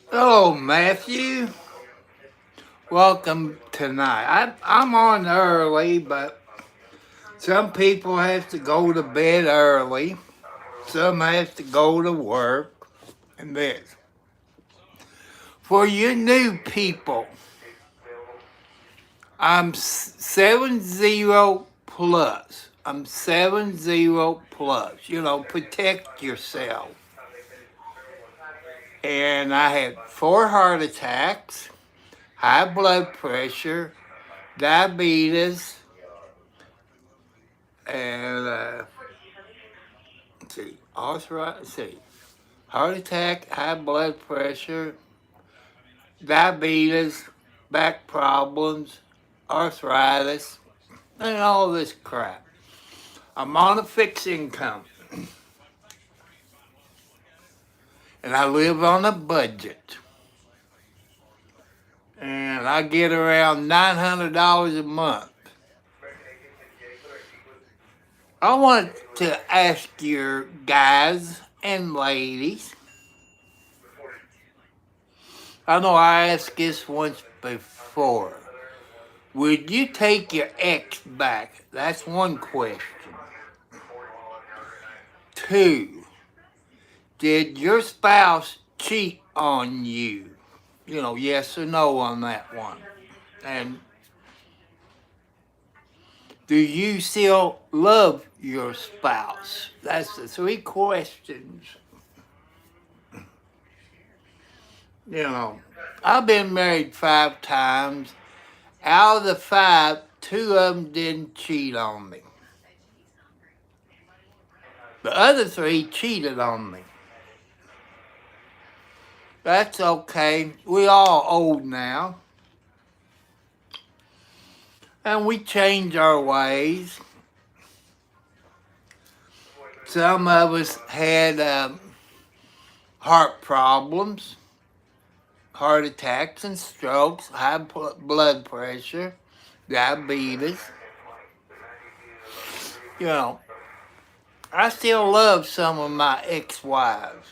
Hello, Matthew. Welcome tonight. I'm on early, but some people have to go to bed early. Some have to go to work. And this. For you new people, I'm 70 plus. I'm 70 plus. Protect yourself. And I had 4 heart attacks, high blood pressure, diabetes, and heart attack, high blood pressure, diabetes, back problems, arthritis, and all this crap. I'm on a fixed income, and I live on a budget. And I get around $900 a month. I want to ask your guys and ladies. I know I asked this once before. Would you take your ex back? That's one question. 2, did your spouse cheat on you? Yes or no on that one. And do you still love your spouse? That's the 3 questions. I've been married 5 times. Out of the 5, 2 of them didn't cheat on me. The other 3 cheated on me. That's okay. We all old now. And we change our ways. Some of us had heart problems, heart attacks and strokes, high blood pressure, diabetes. I still love some of my ex-wives.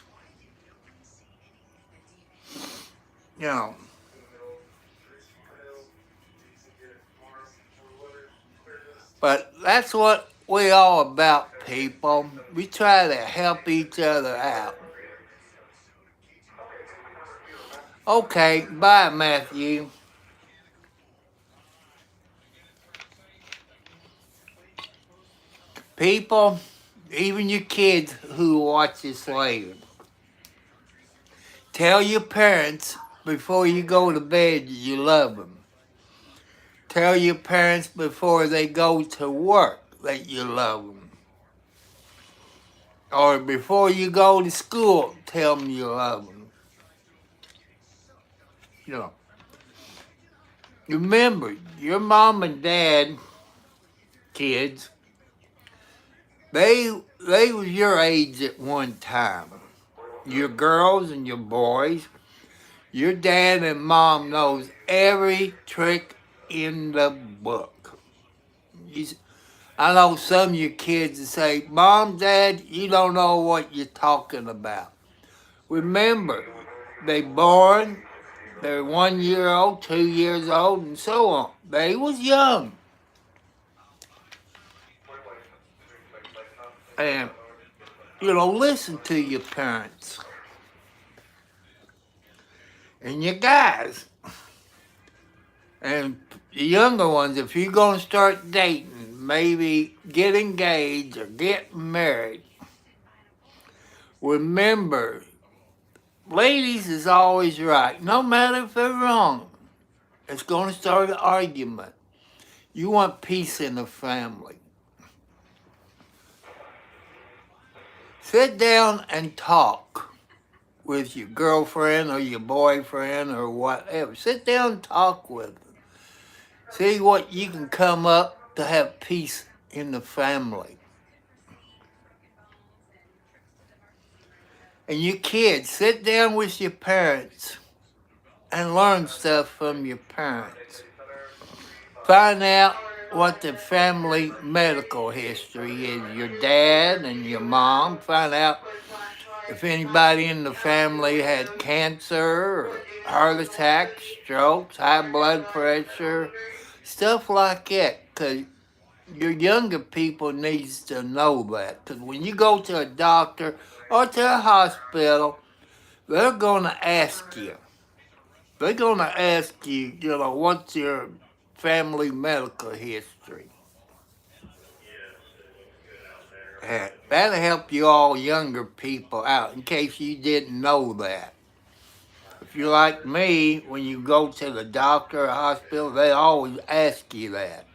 But that's what we all about, people. We try to help each other out. Okay, bye, Matthew. People, even your kids who watch this later, tell your parents before you go to bed you love them. Tell your parents before they go to work that you love them. Or before you go to school, tell them you love them. Remember, your mom and dad, kids, they was your age at one time. Your girls and your boys, your dad and mom knows every trick in the book. I know some of your kids that say, Mom, Dad, you don't know what you're talking about. Remember, they born, they're 1 year old, 2 years old, and so on. They was young. And, listen to your parents. And your guys. And the younger ones, if you're going to start dating, maybe get engaged or get married, remember, ladies is always right. No matter if they're wrong, it's going to start an argument. You want peace in the family. Sit down and talk with your girlfriend or your boyfriend or whatever. Sit down and talk with them. See what you can come up to have peace in the family. And your kids, sit down with your parents and learn stuff from your parents. Find out what the family medical history is. Your dad and your mom. Find out if anybody in the family had cancer, or heart attacks, strokes, high blood pressure, stuff like that. Because your younger people needs to know that. Because when you go to a doctor or to a hospital, they're going to ask you. They're going to ask you, what's your family medical history? That'll help you all younger people out in case you didn't know that. If you're like me, when you go to the doctor or hospital, they always ask you that.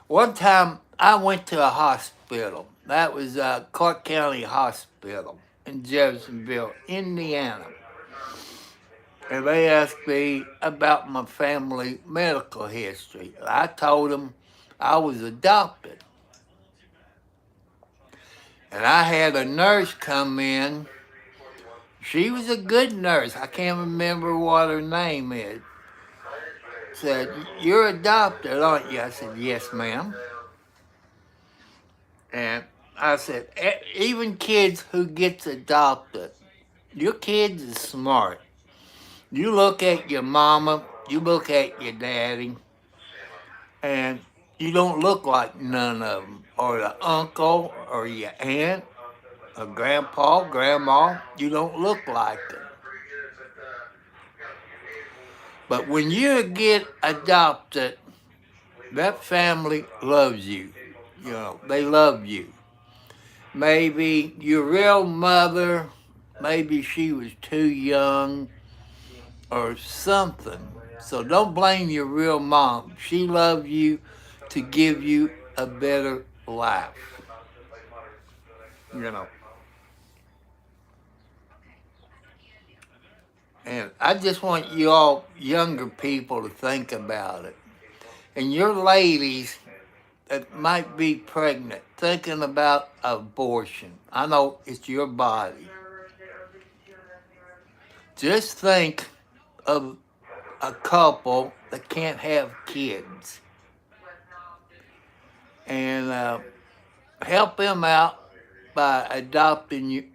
One time I went to a hospital. That was Clark County Hospital in Jeffersonville, Indiana. And they asked me about my family medical history. I told them I was adopted. And I had a nurse come in. She was a good nurse. I can't remember what her name is. Said, "You're adopted, aren't you?" I said, "Yes, ma'am." And I said, "Even kids who gets adopted, your kids is smart. You look at your mama, you look at your daddy, and you don't look like none of them, or the uncle, or your aunt, or grandpa, grandma. You don't look like them. But when you get adopted, that family loves you. They love you. Maybe your real mother, maybe she was too young or something. So don't blame your real mom. She loved you to give you a better life. You know. And I just want you all younger people to think about it. And your ladies that might be pregnant, thinking about abortion. I know it's your body. Just think of a couple that can't have kids and help them out by adopting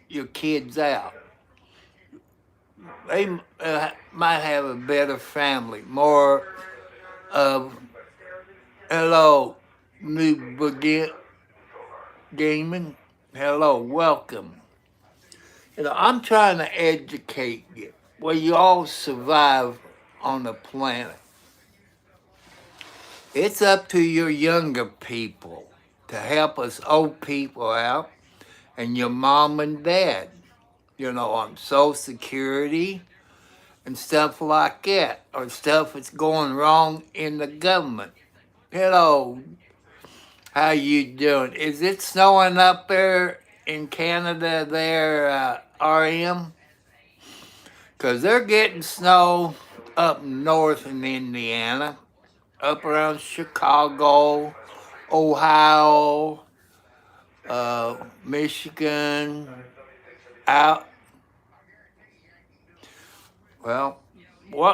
your kids out. They might have a better family, more of hello, new gaming. Hello, welcome. I'm trying to educate you where you all survive on the planet. It's up to your younger people to help us old people out and your mom and dad, on Social Security and stuff like that, or stuff that's going wrong in the government. Hello, how you doing? Is it snowing up there in Canada there, RM? Because they're getting snow up north in Indiana, up around Chicago, Ohio, Michigan, out. Well,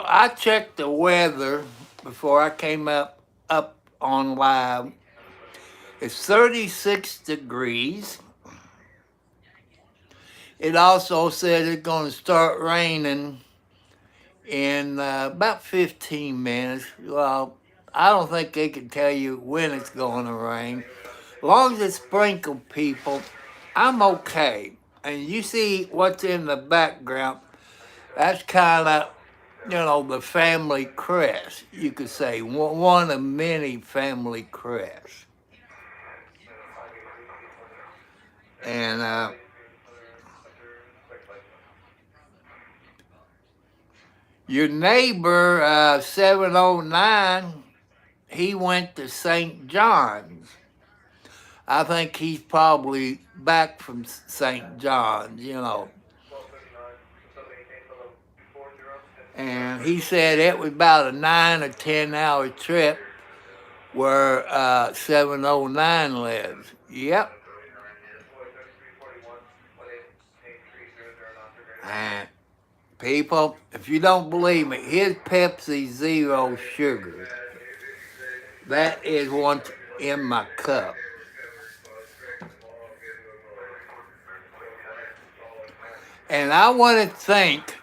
I checked the weather before I came up on live. It's 36 degrees. It also said it's going to start raining in about 15 minutes. Well, I don't think they can tell you when it's going to rain. As long as it sprinkles people, I'm okay. And you see what's in the background, that's kind of, the family crest, you could say, one of many family crests. And your neighbor, 709, he went to St. John's. I think he's probably back from St. John's, And he said it was about a 9 or 10 hour trip where 709 lives. Yep. And people, if you don't believe me, here's Pepsi Zero Sugar. That is what's in my cup. And I want to thank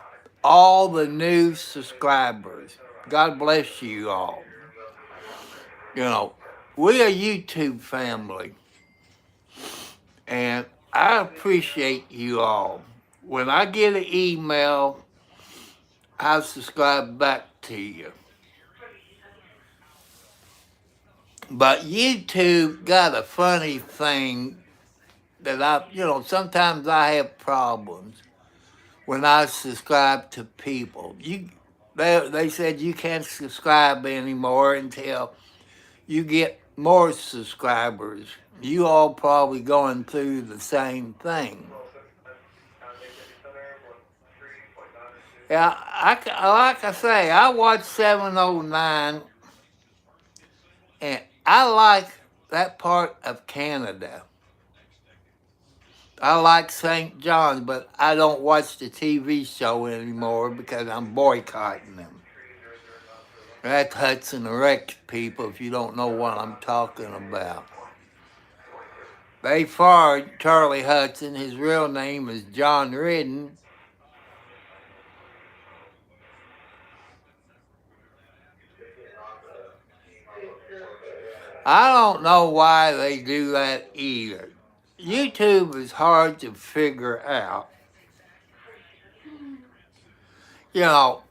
all the new subscribers. God bless you all. You know, we're a YouTube family, and I appreciate you all. When I get an email, I'll subscribe back to you. But YouTube got a funny thing that sometimes I have problems when I subscribe to people. They said you can't subscribe anymore until you get more subscribers. You all probably going through the same thing. Yeah, like I say, I watch 709, and I like that part of Canada. I like St. John's, but I don't watch the TV show anymore because I'm boycotting them. That's Hudson Rex, people, if you don't know what I'm talking about. They fired Charlie Hudson. His real name is John Ridden. I don't know why they do that either. YouTube is hard to figure out. You know,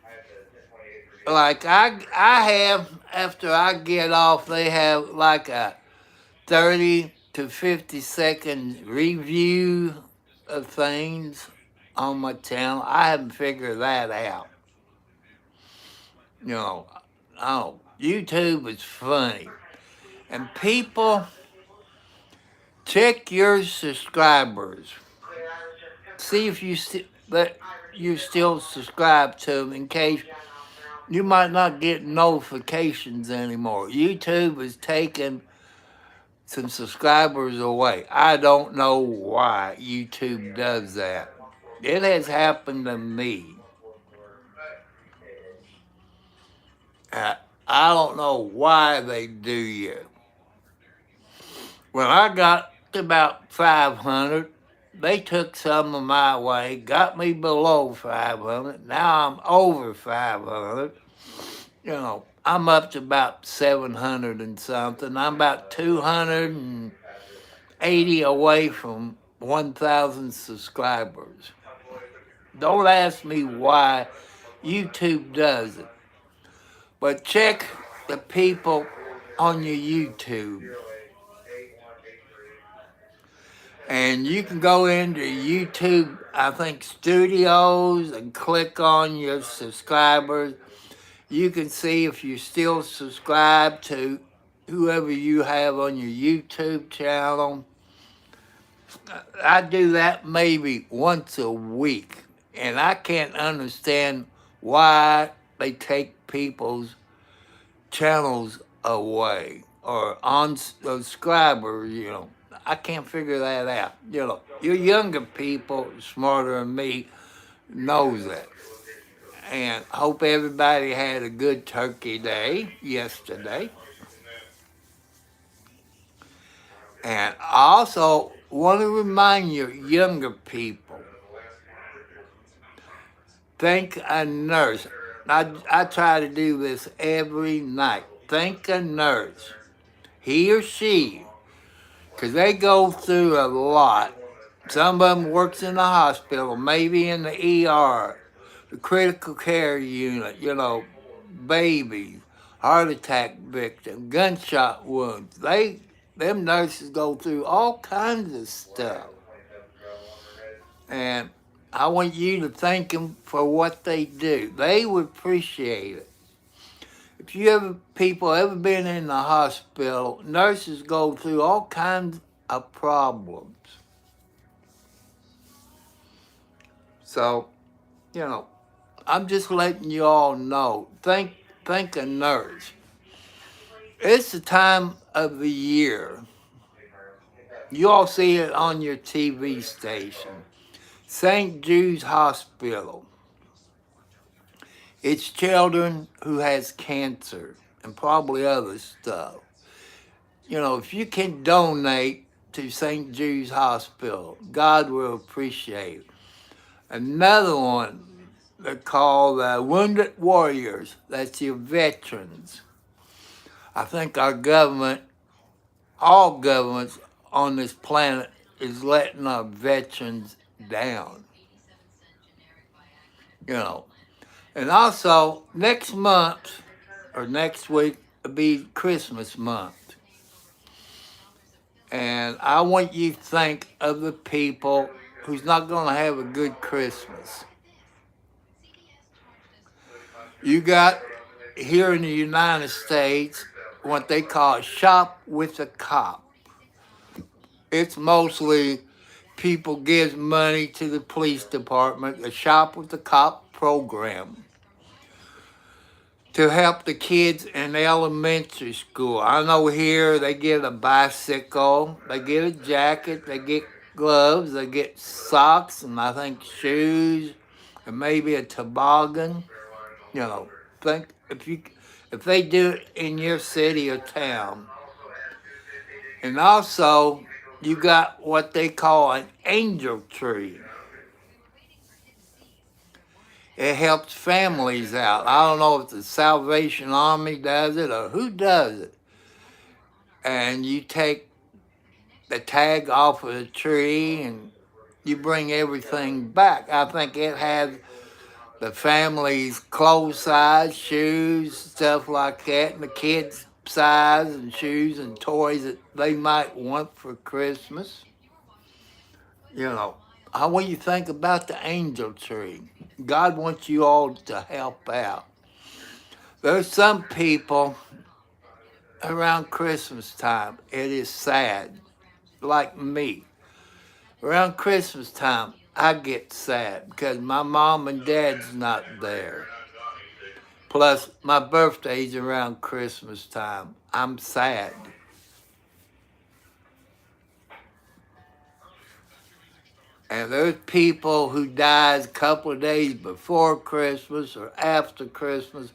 like I have, after I get off, they have like a 30 to 50-second review of things on my channel. I haven't figured that out. You know, YouTube is funny. And people, check your subscribers. See if you still subscribe to them, in case you might not get notifications anymore. YouTube is taking some subscribers away. I don't know why YouTube does that. It has happened to me. I don't know why they do it. When I got to about 500, they took some of my way, got me below 500. Now I'm over 500. You know, I'm up to about 700 and something. I'm about 280 away from 1,000 subscribers. Don't ask me why YouTube does it, but check the people on your YouTube. And you can go into YouTube, I think, Studios, and click on your subscribers. You can see if you still subscribe to whoever you have on your YouTube channel. I do that maybe once a week, and I can't understand why they take people's channels away or unsubscribers. I can't figure that out. Your younger people, smarter than me, knows that. And hope everybody had a good Turkey Day yesterday. And I also want to remind your younger people, thank a nurse. I try to do this every night. Thank a nurse, he or she, because they go through a lot. Some of them works in the hospital, maybe in the ER, the critical care unit, babies, heart attack victims, gunshot wounds. Them nurses go through all kinds of stuff. And I want you to thank them for what they do. They would appreciate it. If people ever been in the hospital, nurses go through all kinds of problems. So, I'm just letting you all know. Thank a nurse. It's the time of the year. You all see it on your TV station. St. Jude's Hospital. It's children who has cancer. and probably other stuff. If you can donate to St. Jude's Hospital, God will appreciate it. Another one, they're called Wounded Warriors. That's your veterans. I think our government, all governments on this planet, is letting our veterans down. You know. And also, next month or next week will be Christmas month. And I want you to think of the people who's not going to have a good Christmas. You got here in the United States what they call shop with a cop. It's mostly people give money to the police department, the shop with the cop program, to help the kids in elementary school. I know here they get a bicycle, they get a jacket, they get gloves, they get socks, and I think shoes, and maybe a toboggan. Think if they do it in your city or town. And also, you got what they call an angel tree. It helps families out. I don't know if the Salvation Army does it or who does it. And you take the tag off of the tree and you bring everything back. I think it has the family's clothes size, shoes, stuff like that, and the kids' size and shoes and toys that they might want for Christmas. I want you to think about the angel tree. God wants you all to help out. There's some people around Christmas time, it is sad, like me. Around Christmas time, I get sad because my mom and dad's not there. Plus, my birthday's around Christmas time. I'm sad. And there's people who dies a couple of days before Christmas or after Christmas.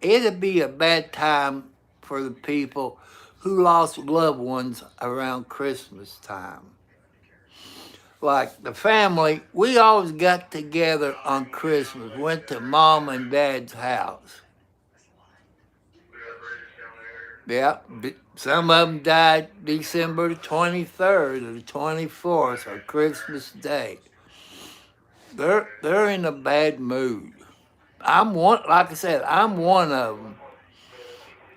It'd be a bad time for the people who lost loved ones around Christmas time. Like the family, we always got together on Christmas, went to mom and dad's house. Yeah, some of them died December the 23rd or the 24th or Christmas Day. They're in a bad mood. Like I said, I'm one of them.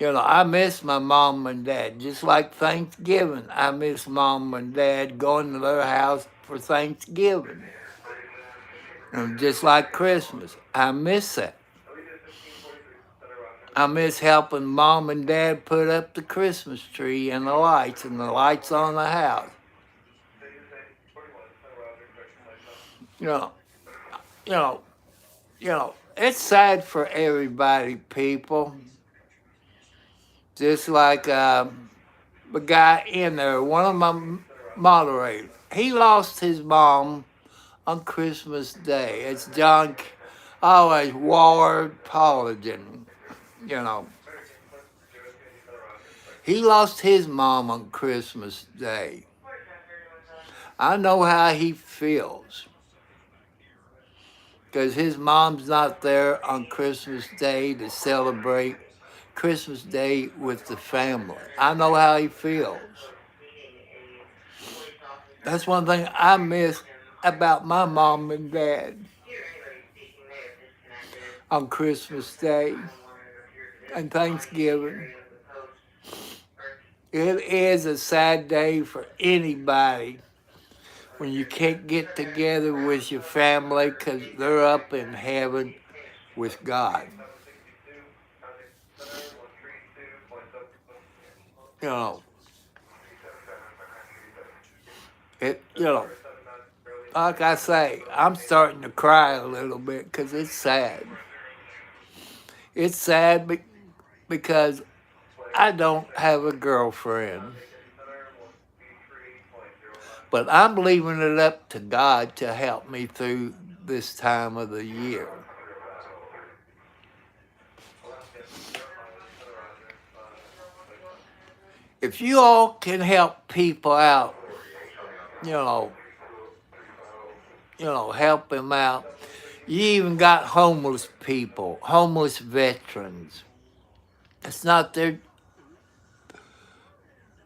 I miss my mom and dad. Just like Thanksgiving, I miss mom and dad going to their house for Thanksgiving. And just like Christmas, I miss that. I miss helping mom and dad put up the Christmas tree and the lights on the house. It's sad for everybody, people. Just like the guy in there, one of my moderators, he lost his mom on Christmas Day. It's John, always Ward Paladin. He lost his mom on Christmas Day. I know how he feels. Because his mom's not there on Christmas Day to celebrate Christmas Day with the family. I know how he feels. That's one thing I miss about my mom and dad on Christmas Day and Thanksgiving. It is a sad day for anybody when you can't get together with your family because they're up in heaven with God. Like I say, I'm starting to cry a little bit because it's sad. It's sad because I don't have a girlfriend. But I'm leaving it up to God to help me through this time of the year. If you all can help people out, you know, help them out. You even got homeless people, homeless veterans. It's not their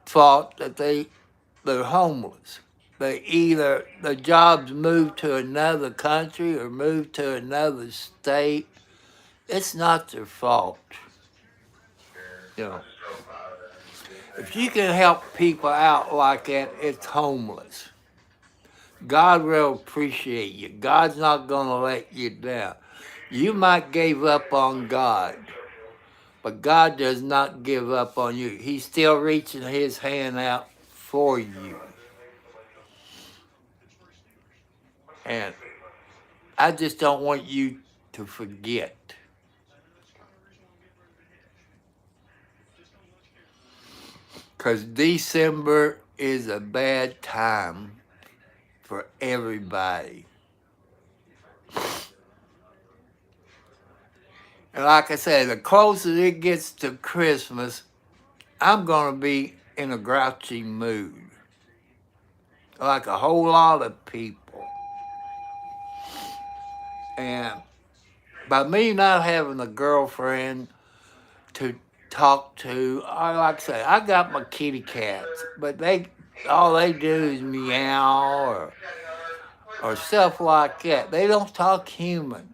fault that they're homeless. They either the jobs moved to another country or moved to another state. It's not their fault. You know, if you can help people out like that, it's homeless. God will appreciate you. God's not going to let you down. You might give up on God, but God does not give up on you. He's still reaching his hand out for you. And I just don't want you to forget. Because December is a bad time for everybody. And like I said, the closer it gets to Christmas, I'm going to be in a grouchy mood. Like a whole lot of people. And by me not having a girlfriend to talk to, like I say, I got my kitty cats, but all they do is meow or stuff like that. They don't talk human.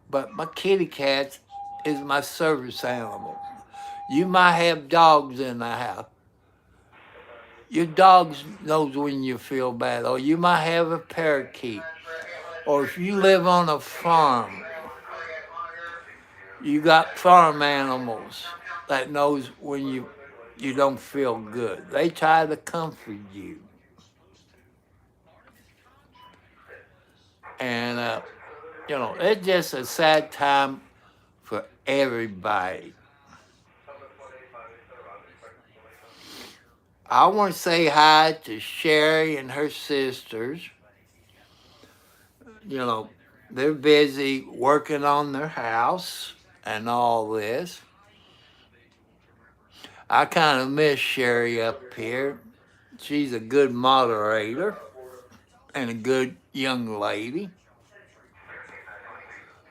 But my kitty cats is my service animal. You might have dogs in the house. Your dog knows when you feel bad. Or you might have a parakeet. Or if you live on a farm, you got farm animals that knows when you don't feel good. They try to comfort you. And, it's just a sad time for everybody. I want to say hi to Sherry and her sisters. They're busy working on their house and all this. I kind of miss Sherry up here. She's a good moderator and a good young lady.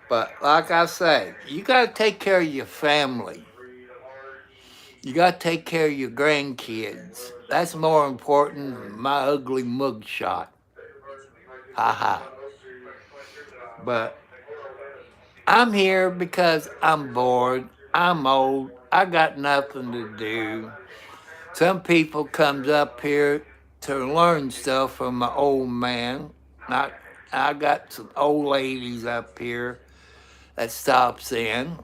But like I say, you got to take care of your family. You got to take care of your grandkids. That's more important than my ugly mugshot. Ha ha. But I'm here because I'm bored. I'm old. I got nothing to do. Some people comes up here to learn stuff from an old man. I got some old ladies up here that stops in.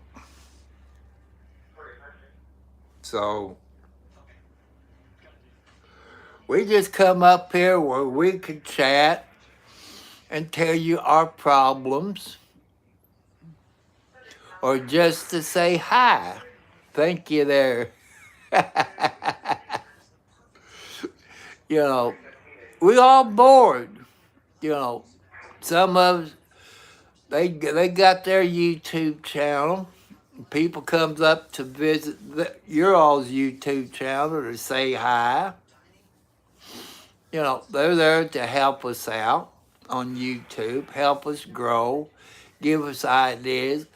So we just come up here where we could chat and tell you our problems, or just to say hi. Thank you there. We all bored. Some of us, they got their YouTube channel. People comes up to visit your all's YouTube channel to say hi. They're there to help us out on YouTube, help us grow, give us ideas.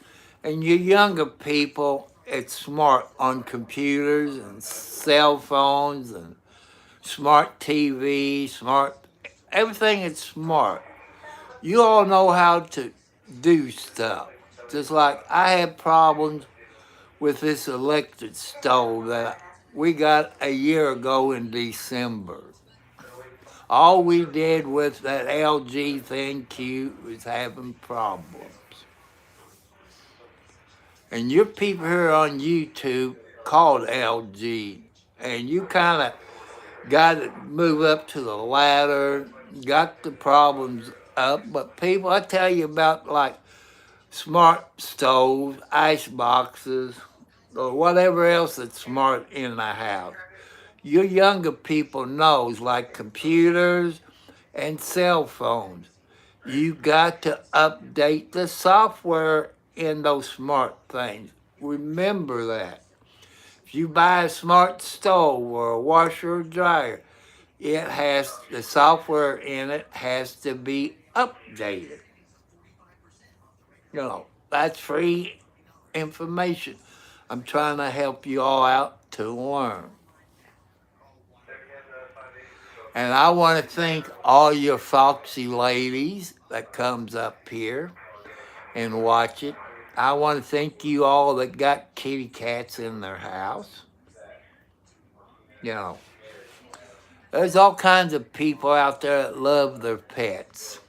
And you younger people, it's smart on computers and cell phones and smart TV, everything is smart. You all know how to do stuff. Just like I had problems with this electric stove that we got a year ago in December. All we did with that LG thing cute was having problems. And your people here on YouTube called LG, and you kind of got to move up to the ladder, got the problems up. But people, I tell you about like smart stoves, ice boxes, or whatever else that's smart in the house. Your younger people knows like computers and cell phones. You got to update the software in those smart things. Remember that. If you buy a smart stove or a washer or dryer, the software in it has to be updated. That's free information. I'm trying to help you all out to learn. And I want to thank all your foxy ladies that comes up here and watch it. I want to thank you all that got kitty cats in their house. There's all kinds of people out there that love their pets.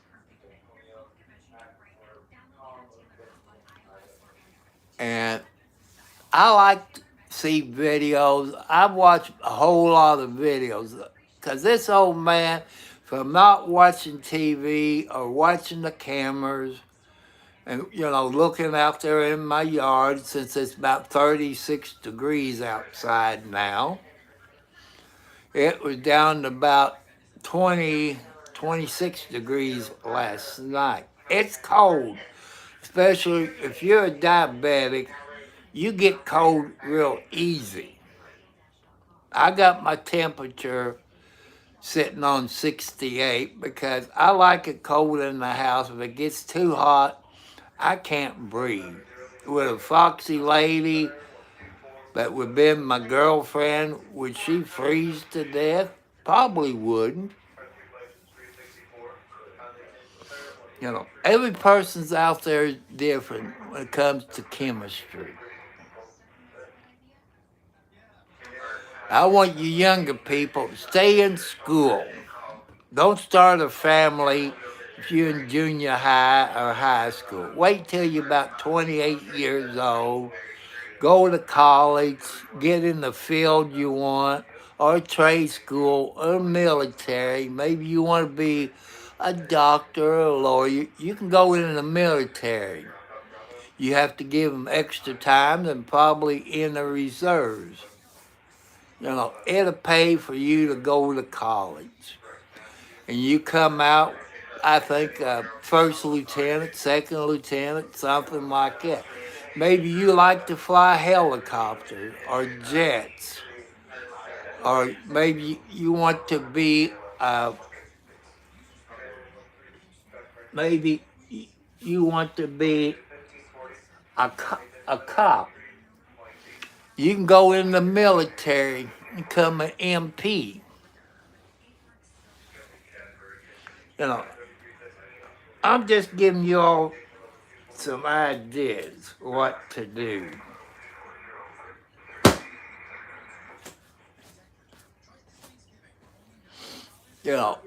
And I like to see videos. I've watched a whole lot of videos because this old man, from not watching TV or watching the cameras and, looking out there in my yard, since it's about 36 degrees outside now, it was down to about 20, 26 degrees last night. It's cold, especially if you're a diabetic. You get cold real easy. I got my temperature sitting on 68 because I like it cold in the house. If it gets too hot, I can't breathe. With a foxy lady that would be my girlfriend, would she freeze to death? Probably wouldn't. Every person's out there is different when it comes to chemistry. I want you younger people to stay in school. Don't start a family if you're in junior high or high school. Wait till you're about 28 years old. Go to college, get in the field you want, or trade school, or military. Maybe you want to be a doctor or a lawyer. You can go in the military. You have to give them extra time and probably in the reserves. It'll pay for you to go to college. And you come out, I think, first lieutenant, second lieutenant, something like that. Maybe you like to fly helicopters or jets. Or maybe you want to be, maybe you want to be a cop. You can go in the military and become an MP. I'm just giving you all some ideas what to do.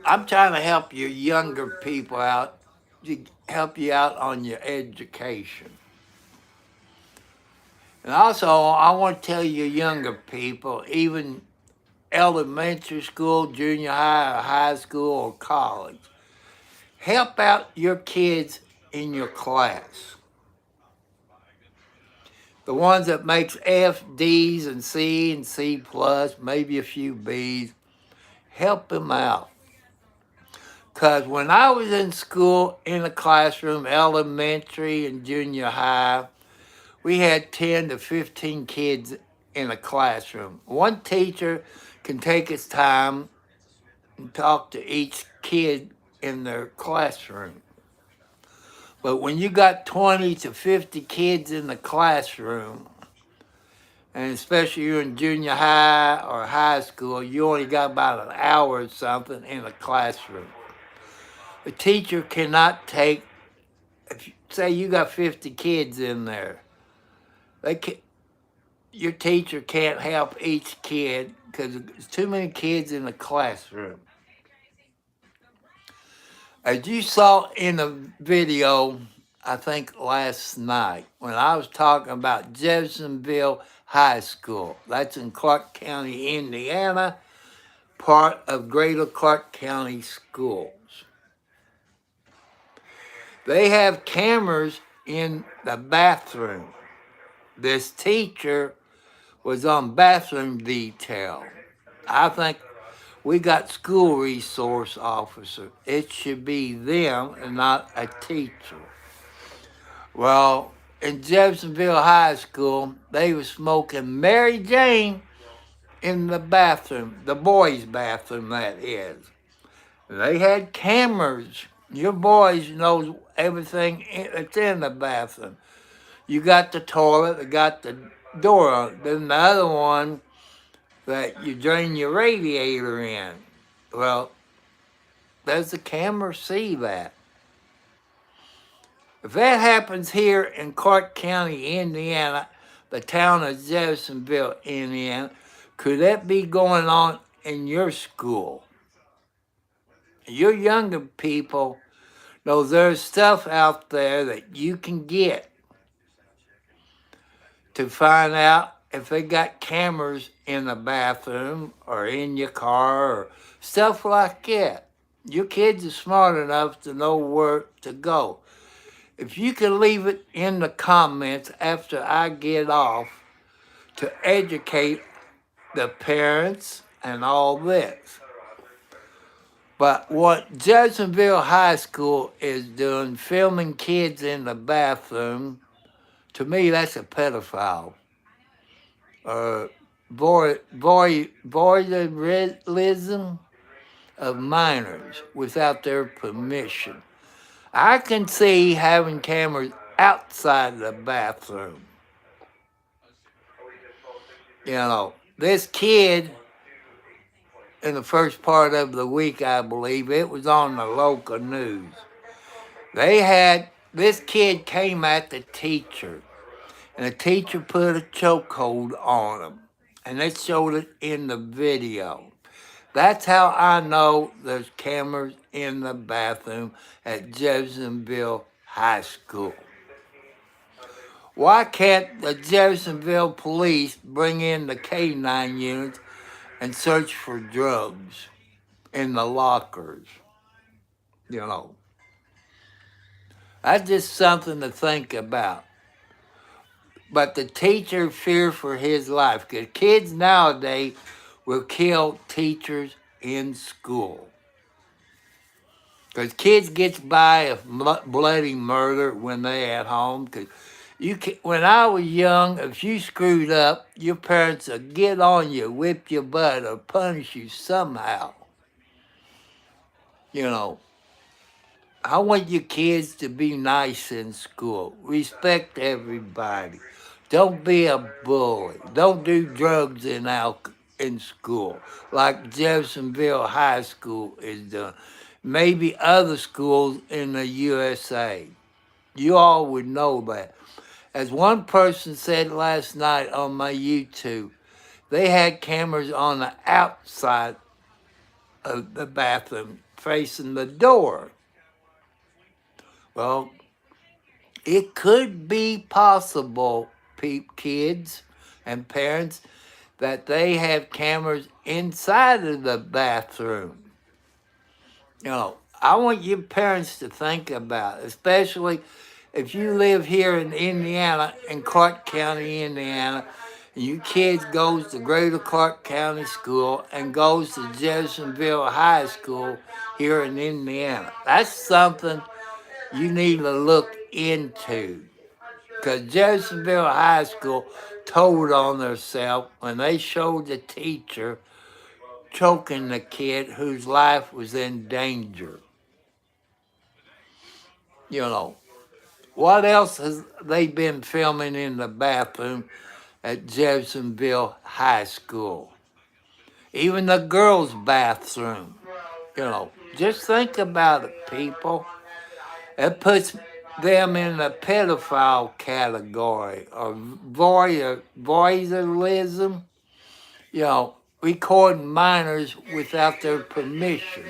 I'm trying to help you younger people out, to help you out on your education. And also, I want to tell you younger people, even elementary school, junior high, or high school, or college, help out your kids in your class. The ones that makes F, D's, and C plus, maybe a few B's, help them out. Because when I was in school, in the classroom, elementary and junior high, we had 10 to 15 kids in a classroom. One teacher can take his time and talk to each kid in their classroom. But when you got 20 to 50 kids in the classroom, and especially you're in junior high or high school, you only got about an hour or something in a classroom. The teacher cannot take, say you got 50 kids in there, your teacher can't help each kid because there's too many kids in the classroom. As you saw in the video, I think last night, when I was talking about Jeffersonville High School, that's in Clark County, Indiana, part of Greater Clark County Schools. They have cameras in the bathroom. This teacher was on bathroom detail. I think we got school resource officer. It should be them and not a teacher. Well, in Jeffersonville High School, they were smoking Mary Jane in the bathroom, the boys' bathroom, that is. They had cameras. Your boys knows everything that's in the bathroom. You got the toilet, you got the door on. Then the other one that you drain your radiator in. Well, does the camera see that? If that happens here in Clark County, Indiana, the town of Jeffersonville, Indiana, could that be going on in your school? Your younger people know there's stuff out there that you can get to find out if they got cameras in the bathroom or in your car or stuff like that. Your kids are smart enough to know where to go. If you can leave it in the comments after I get off to educate the parents and all this. But what Jeffersonville High School is doing, filming kids in the bathroom, to me, that's a pedophile. Voyeurism of minors without their permission. I can see having cameras outside the bathroom. You know, this kid, in the first part of the week, I believe, it was on the local news. This kid came at the teacher, and the teacher put a chokehold on him, and they showed it in the video. That's how I know there's cameras in the bathroom at Jeffersonville High School. Why can't the Jeffersonville police bring in the K-9 units and search for drugs in the lockers? You know, that's just something to think about. But the teacher feared for his life, because kids nowadays will kill teachers in school. Because kids get by a bloody murder when they're at home. Because when I was young, if you screwed up, your parents would get on you, whip your butt, or punish you somehow. You know, I want your kids to be nice in school. Respect everybody. Don't be a bully. Don't do drugs in school like Jeffersonville High School is doing. Maybe other schools in the USA. You all would know that. As one person said last night on my YouTube, they had cameras on the outside of the bathroom facing the door. Well, it could be possible, kids and parents, that they have cameras inside of the bathroom. You know, I want your parents to think about it, especially if you live here in Indiana, in Clark County, Indiana, and your kids goes to Greater Clark County School and goes to Jeffersonville High School here in Indiana. That's something you need to look into. Because Jeffersonville High School told on themselves when they showed the teacher choking the kid whose life was in danger. You know, what else has they been filming in the bathroom at Jeffersonville High School? Even the girls' bathroom. You know, just think about it, people. It puts them in the pedophile category or voyeurism. You know, recording minors without their permission.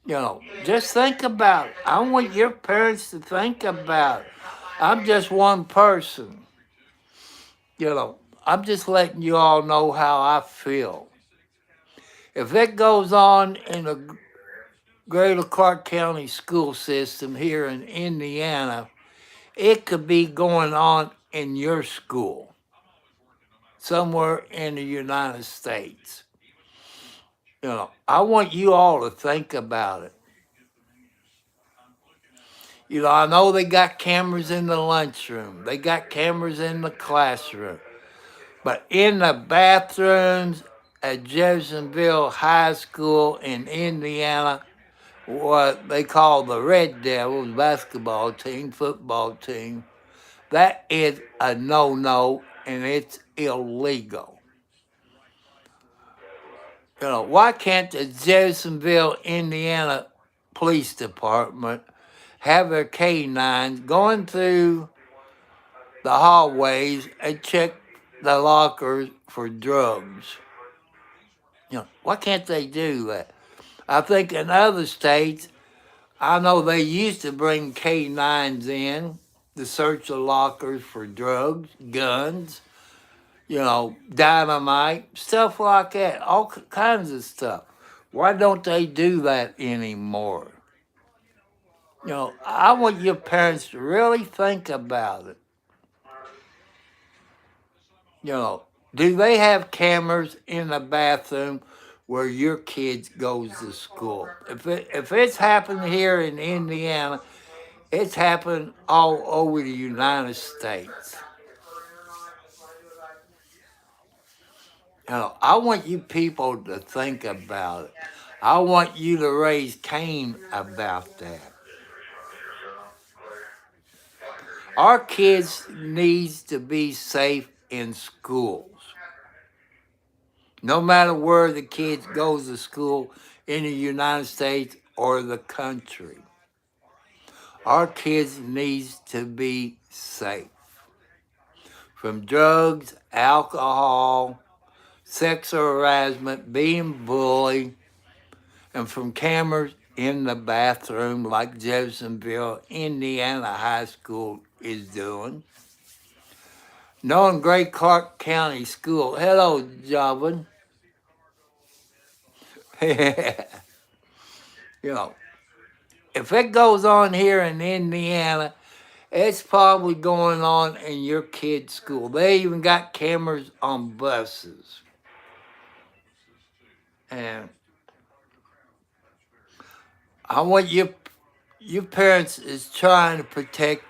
You know, just think about it. I want your parents to think about it. I'm just one person. You know, I'm just letting you all know how I feel. If it goes on in the Greater Clark County school system here in Indiana, it could be going on in your school, somewhere in the United States. I want you all to think about it. You know, I know they got cameras in the lunchroom. They got cameras in the classroom. But in the bathrooms at Jeffersonville High School in Indiana, what they call the Red Devils basketball team, football team, that is a no-no and it's illegal. You know, why can't the Jeffersonville, Indiana Police Department have their canines going through the hallways and check the lockers for drugs? You know, why can't they do that? I think in other states, I know they used to bring K9s in to search the lockers for drugs, guns, you know, dynamite, stuff like that, all kinds of stuff. Why don't they do that anymore? You know, I want your parents to really think about it. You know, do they have cameras in the bathroom where your kids goes to school? If it's happened here in Indiana, it's happened all over the United States. You know, I want you people to think about it. I want you to raise Cain about that. Our kids needs to be safe in schools. No matter where the kids goes to school in the United States or the country. Our kids needs to be safe. From drugs, alcohol, sexual harassment, being bullied, and from cameras in the bathroom like Jeffersonville, Indiana High School is doing. Knowing Great Clark County School. Hello, Jovan. You know, if it goes on here in Indiana, it's probably going on in your kid's school. They even got cameras on buses. And I want your parents is trying to protect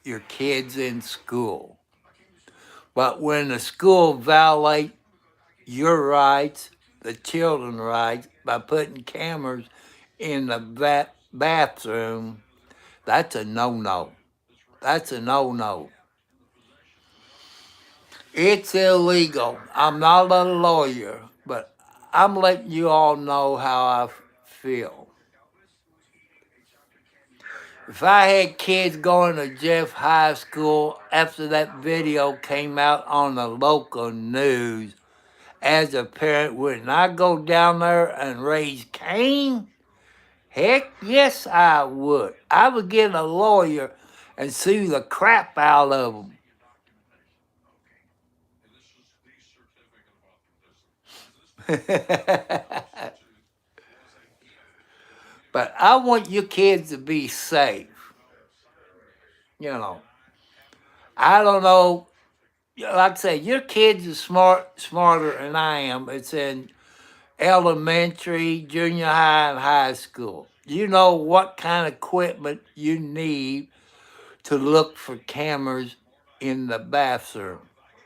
your kids in school. But when the school violate your rights, the children's rights, by putting cameras in the bathroom, that's a no-no. That's a no-no. It's illegal. I'm not a lawyer, but I'm letting you all know how I feel. If I had kids going to Jeff High School after that video came out on the local news, as a parent, wouldn't I go down there and raise Cain? Heck yes, I would. I would get a lawyer and sue the crap out of them. But I want your kids to be safe. You know, I don't know. Like I say, your kids are smarter than I am. It's in elementary, junior high, and high school. You know what kind of equipment you need to look for cameras in the bathroom.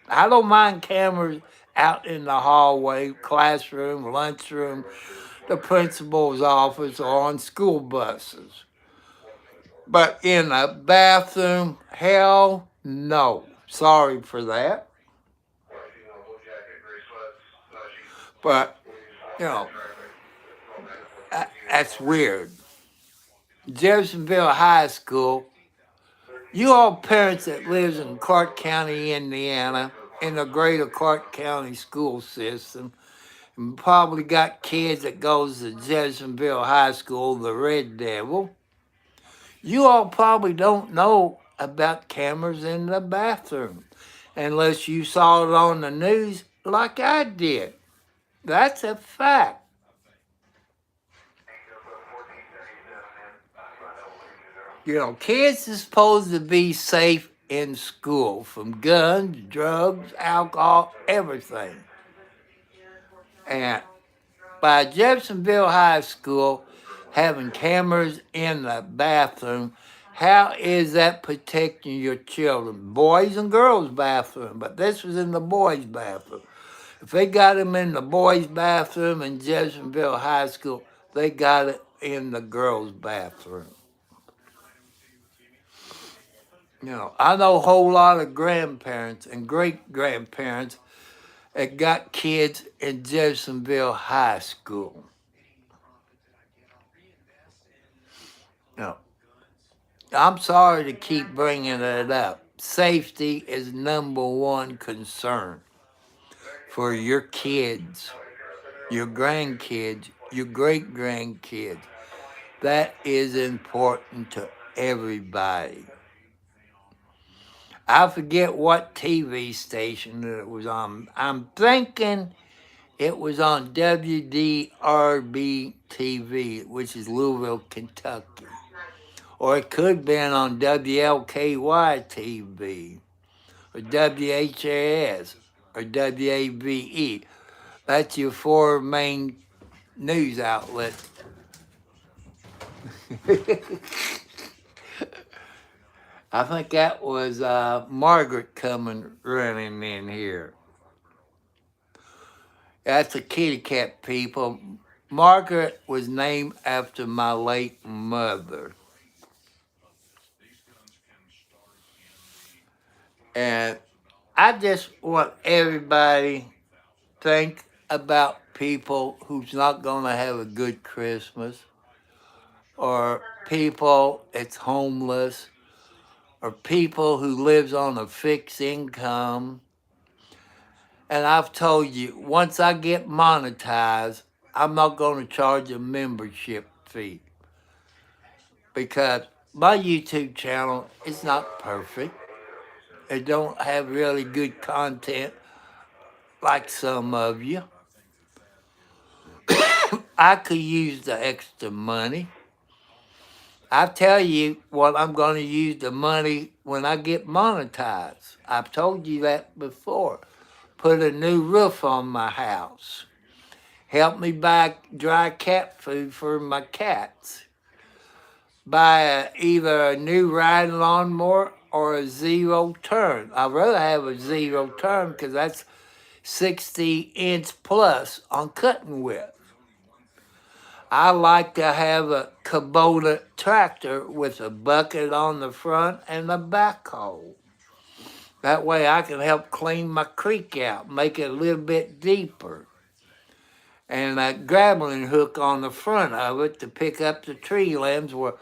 I don't mind cameras out in the hallway, classroom, lunchroom, the principal's office, or on school buses. But in a bathroom, hell no. Sorry for that. But, you know, that's weird. Jeffersonville High School, you all parents that lives in Clark County, Indiana, in the greater Clark County school system, and probably got kids that goes to Jeffersonville High School, the Red Devil. You all probably don't know about cameras in the bathroom unless you saw it on the news like I did. That's a fact. You know, kids are supposed to be safe in school from guns, drugs, alcohol, everything. And by Jeffersonville High School having cameras in the bathroom, How is that protecting your children? Boys and girls' bathroom, but this was in the boys' bathroom. If they got him in the boys' bathroom in Jeffersonville High School, they got it in the girls' bathroom. I know a whole lot of grandparents and great grandparents that got kids in Jeffersonville High School. No, I'm sorry to keep bringing it up. Safety is number one concern for your kids, your grandkids, your great grandkids. That is important to everybody. I forget what TV station that it was on. I'm thinking it was on WDRB TV, which is Louisville, Kentucky. Or it could have been on WLKY TV, or WHAS, or WAVE. That's your four main news outlets. I think that was Margaret coming running in here. That's a kitty cat, people. Margaret was named after my late mother. And I just want everybody think about people who's not going to have a good Christmas, or people that's homeless, or people who lives on a fixed income. And I've told you, once I get monetized, I'm not going to charge a membership fee, because my YouTube channel is not perfect. It don't have really good content like some of you. I could use the extra money. I tell you what I'm going to use the money when I get monetized. I've told you that before. Put a new roof on my house. Help me buy dry cat food for my cats. Buy either a new riding lawnmower or a zero turn. I'd rather have a zero turn because that's 60-inch plus on cutting width. I like to have a Kubota tractor with a bucket on the front and a backhoe. That way I can help clean my creek out, make it a little bit deeper. And a grappling hook on the front of it to pick up the tree limbs where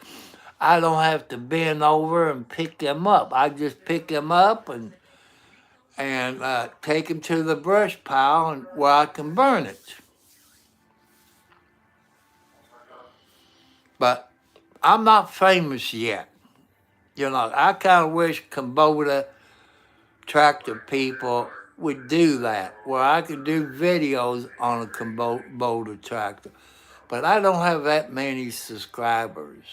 I don't have to bend over and pick them up. I just pick them up and take them to the brush pile and where I can burn it. But I'm not famous yet. I kind of wish Kubota tractor people would do that, where I could do videos on a Kubota tractor. But I don't have that many subscribers.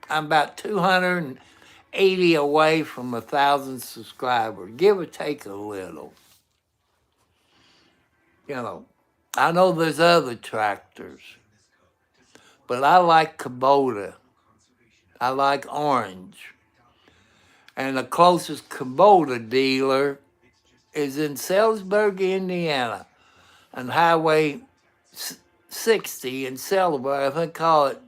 I'm about 280 away from 1,000 subscribers, give or take a little. I know there's other tractors, but I like Kubota. I like Orange. And the closest Kubota dealer is in Salisbury, Indiana, on Highway 60 in Salisbury. I think call it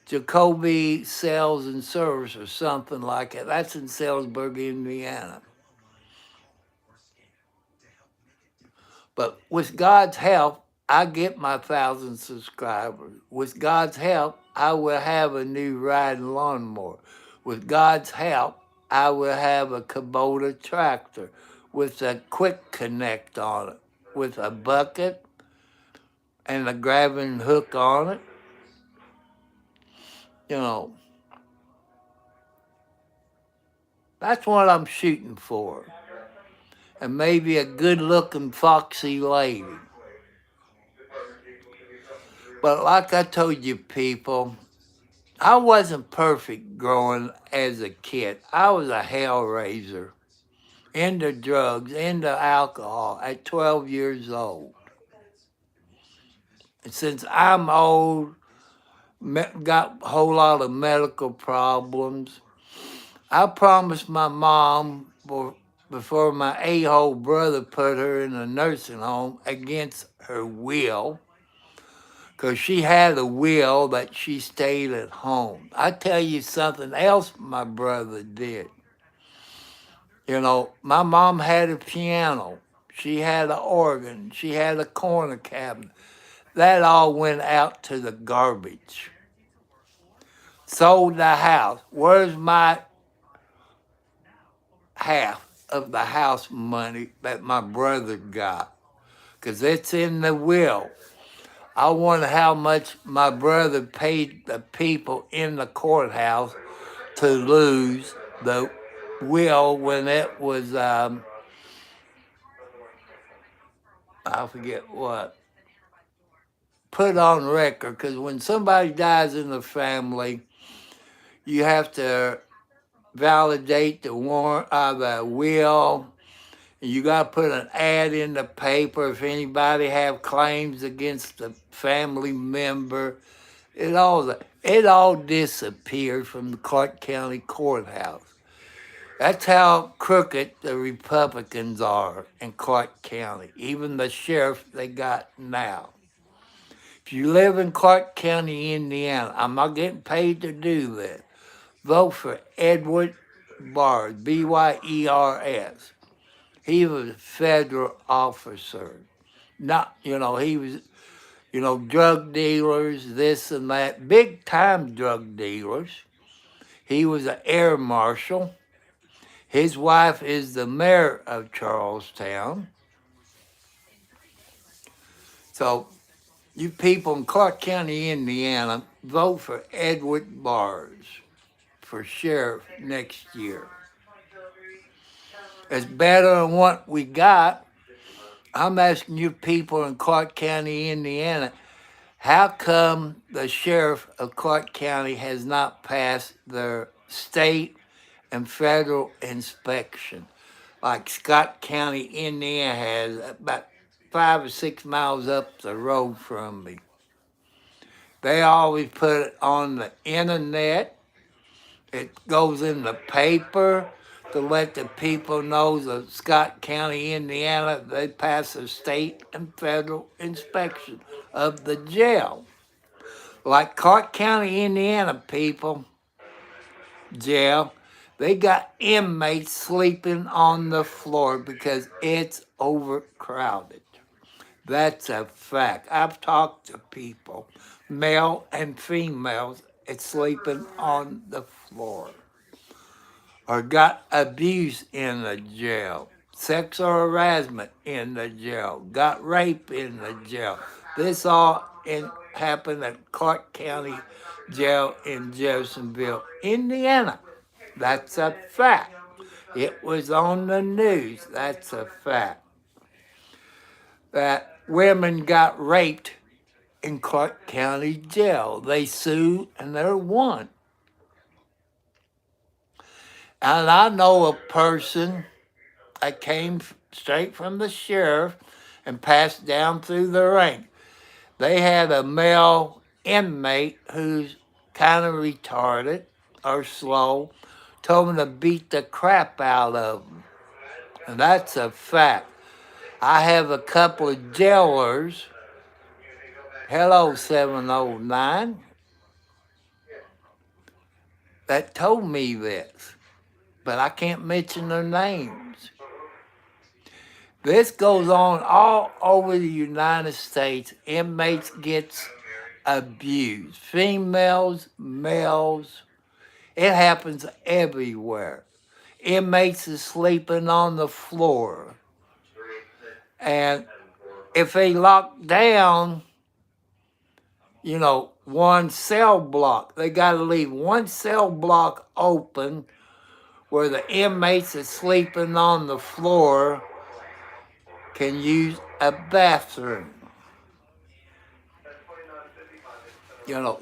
Jacoby Sales and Service or something like that. That's in Salisbury, Indiana. But with God's help, I get my 1,000 subscribers. With God's help, I will have a new riding lawnmower. With God's help, I will have a Kubota tractor with a quick connect on it, with a bucket and a grabbing hook on it. That's what I'm shooting for. And maybe a good-looking, foxy lady. But like I told you people, I wasn't perfect growing as a kid. I was a hell raiser, into drugs, into alcohol at 12 years old. And since I'm old, got a whole lot of medical problems, I promised my mom before my a-hole brother put her in a nursing home against her will, because she had a will that she stayed at home. I tell you something else my brother did. You know, my mom had a piano. She had an organ. She had a corner cabinet. That all went out to the garbage. Sold the house. Where's my half of the house money that my brother got? Because it's in the will. I wonder how much my brother paid the people in the courthouse to lose the will when it was, I forget what, put on record. Because when somebody dies in the family, you have to validate the warrant, the will. You got to put an ad in the paper if anybody have claims against the family member. It all disappeared from the Clark County Courthouse. That's how crooked the Republicans are in Clark County. Even the sheriff they got now. If you live in Clark County, Indiana, I'm not getting paid to do this. Vote for Edward Byers, Byers. He was a federal officer. Not, he was, drug dealers, this and that, big time drug dealers. He was an air marshal. His wife is the mayor of Charlestown. So, you people in Clark County, Indiana, vote for Edward Byers for sheriff next year. It's better than what we got. I'm asking you people in Clark County, Indiana, how come the sheriff of Clark County has not passed their state and federal inspection like Scott County, Indiana has about 5 or 6 miles up the road from me? They always put it on the internet. It goes in the paper to let the people know that Scott County, Indiana, they pass a state and federal inspection of the jail. Like Clark County, Indiana people, jail, they got inmates sleeping on the floor because it's overcrowded. That's a fact. I've talked to people, male and females, it's sleeping on the floor. Or got abuse in the jail, sexual harassment in the jail, got rape in the jail. This all happened at Clark County Jail in Jeffersonville, Indiana. That's a fact. It was on the news. That's a fact. That women got raped in Clark County Jail. They sued and they won. And I know a person that came straight from the sheriff and passed down through the ranks. They had a male inmate who's kind of retarded or slow, told him to beat the crap out of him. And that's a fact. I have a couple of jailers, hello 709, that told me this, but I can't mention their names. This goes on all over the United States. Inmates gets abused. Females, males. It happens everywhere. Inmates are sleeping on the floor. And if they lock down, one cell block, they got to leave one cell block open where the inmates are sleeping on the floor can use a bathroom.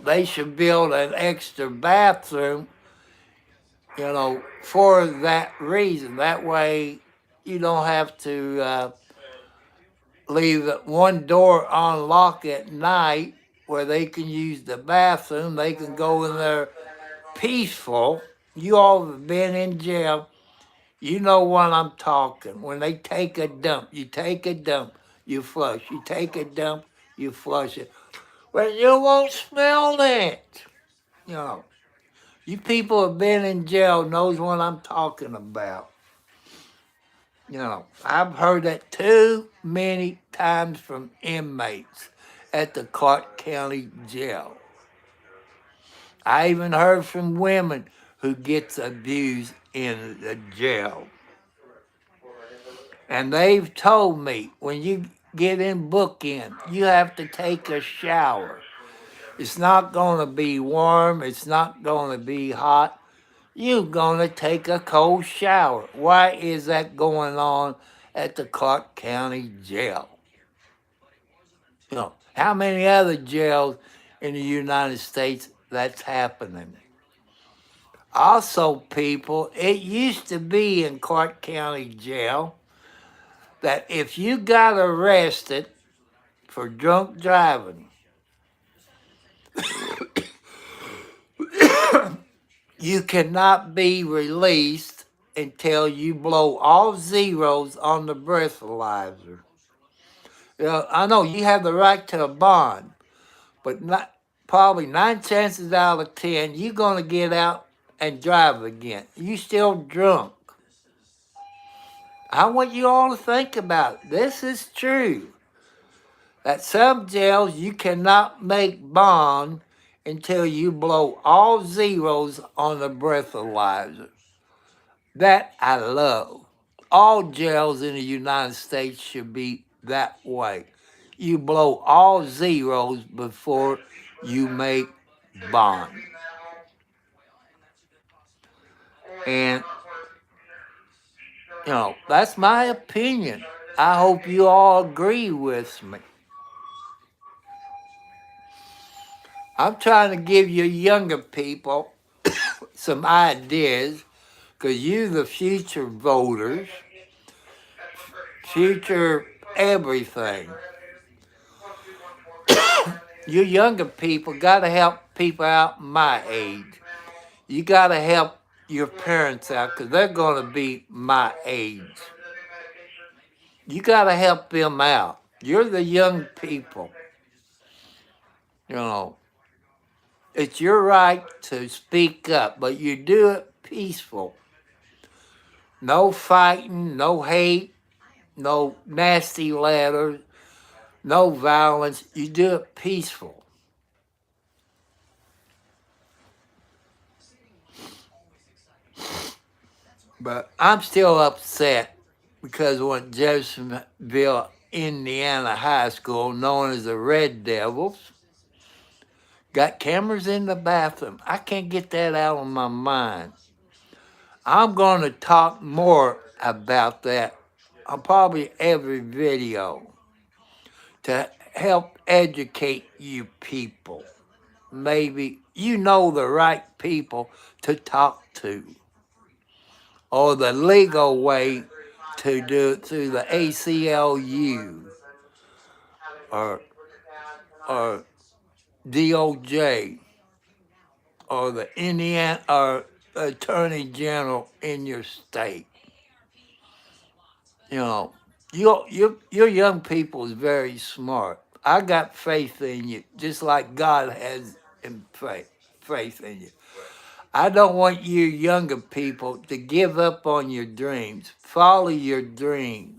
They should build an extra bathroom, for that reason. That way you don't have to leave one door unlocked at night where they can use the bathroom. They can go in there peaceful You all have been in jail. You know what I'm talking. When they take a dump, you take a dump, you flush. You take a dump, you flush it. Well, you won't smell it. You know, you people have been in jail knows what I'm talking about. You know, I've heard that too many times from inmates at the Clark County Jail. I even heard from women who gets abused in the jail. And they've told me when you get in booking, you have to take a shower. It's not going to be warm. It's not going to be hot. You're going to take a cold shower. Why is that going on at the Clark County Jail? You know, how many other jails in the United States that's happening? Also, people, it used to be in Clark County Jail that if you got arrested for drunk driving, you cannot be released until you blow all zeros on the breathalyzer. You know, I know you have the right to a bond, but not probably 9 chances out of 10 you're gonna get out and drive again. You still drunk. I want you all to think about it. This is true. At some jails you cannot make bond until you blow all zeros on the breathalyzer. That I love. All jails in the United States should be that way. You blow all zeros before you make bond. And, you know, that's my opinion. I hope you all agree with me. I'm trying to give you younger people some ideas because you the future voters, future everything. You younger people got to help people out my age. You got to help your parents out because they're going to be my age. You got to help them out. You're the young people. You know, it's your right to speak up, but you do it peaceful. No fighting, no hate, no nasty letters, no violence. You do it peaceful. But I'm still upset because when Jeffersonville, Indiana High School, known as the Red Devils, got cameras in the bathroom. I can't get that out of my mind. I'm going to talk more about that on probably every video to help educate you people. Maybe you know the right people to talk to, or the legal way to do it through the ACLU or or DOJ or the Indiana or Attorney General in your state. You know, your young people is very smart. I got faith in you, just like God has faith in you. I don't want you younger people to give up on your dreams. Follow your dreams.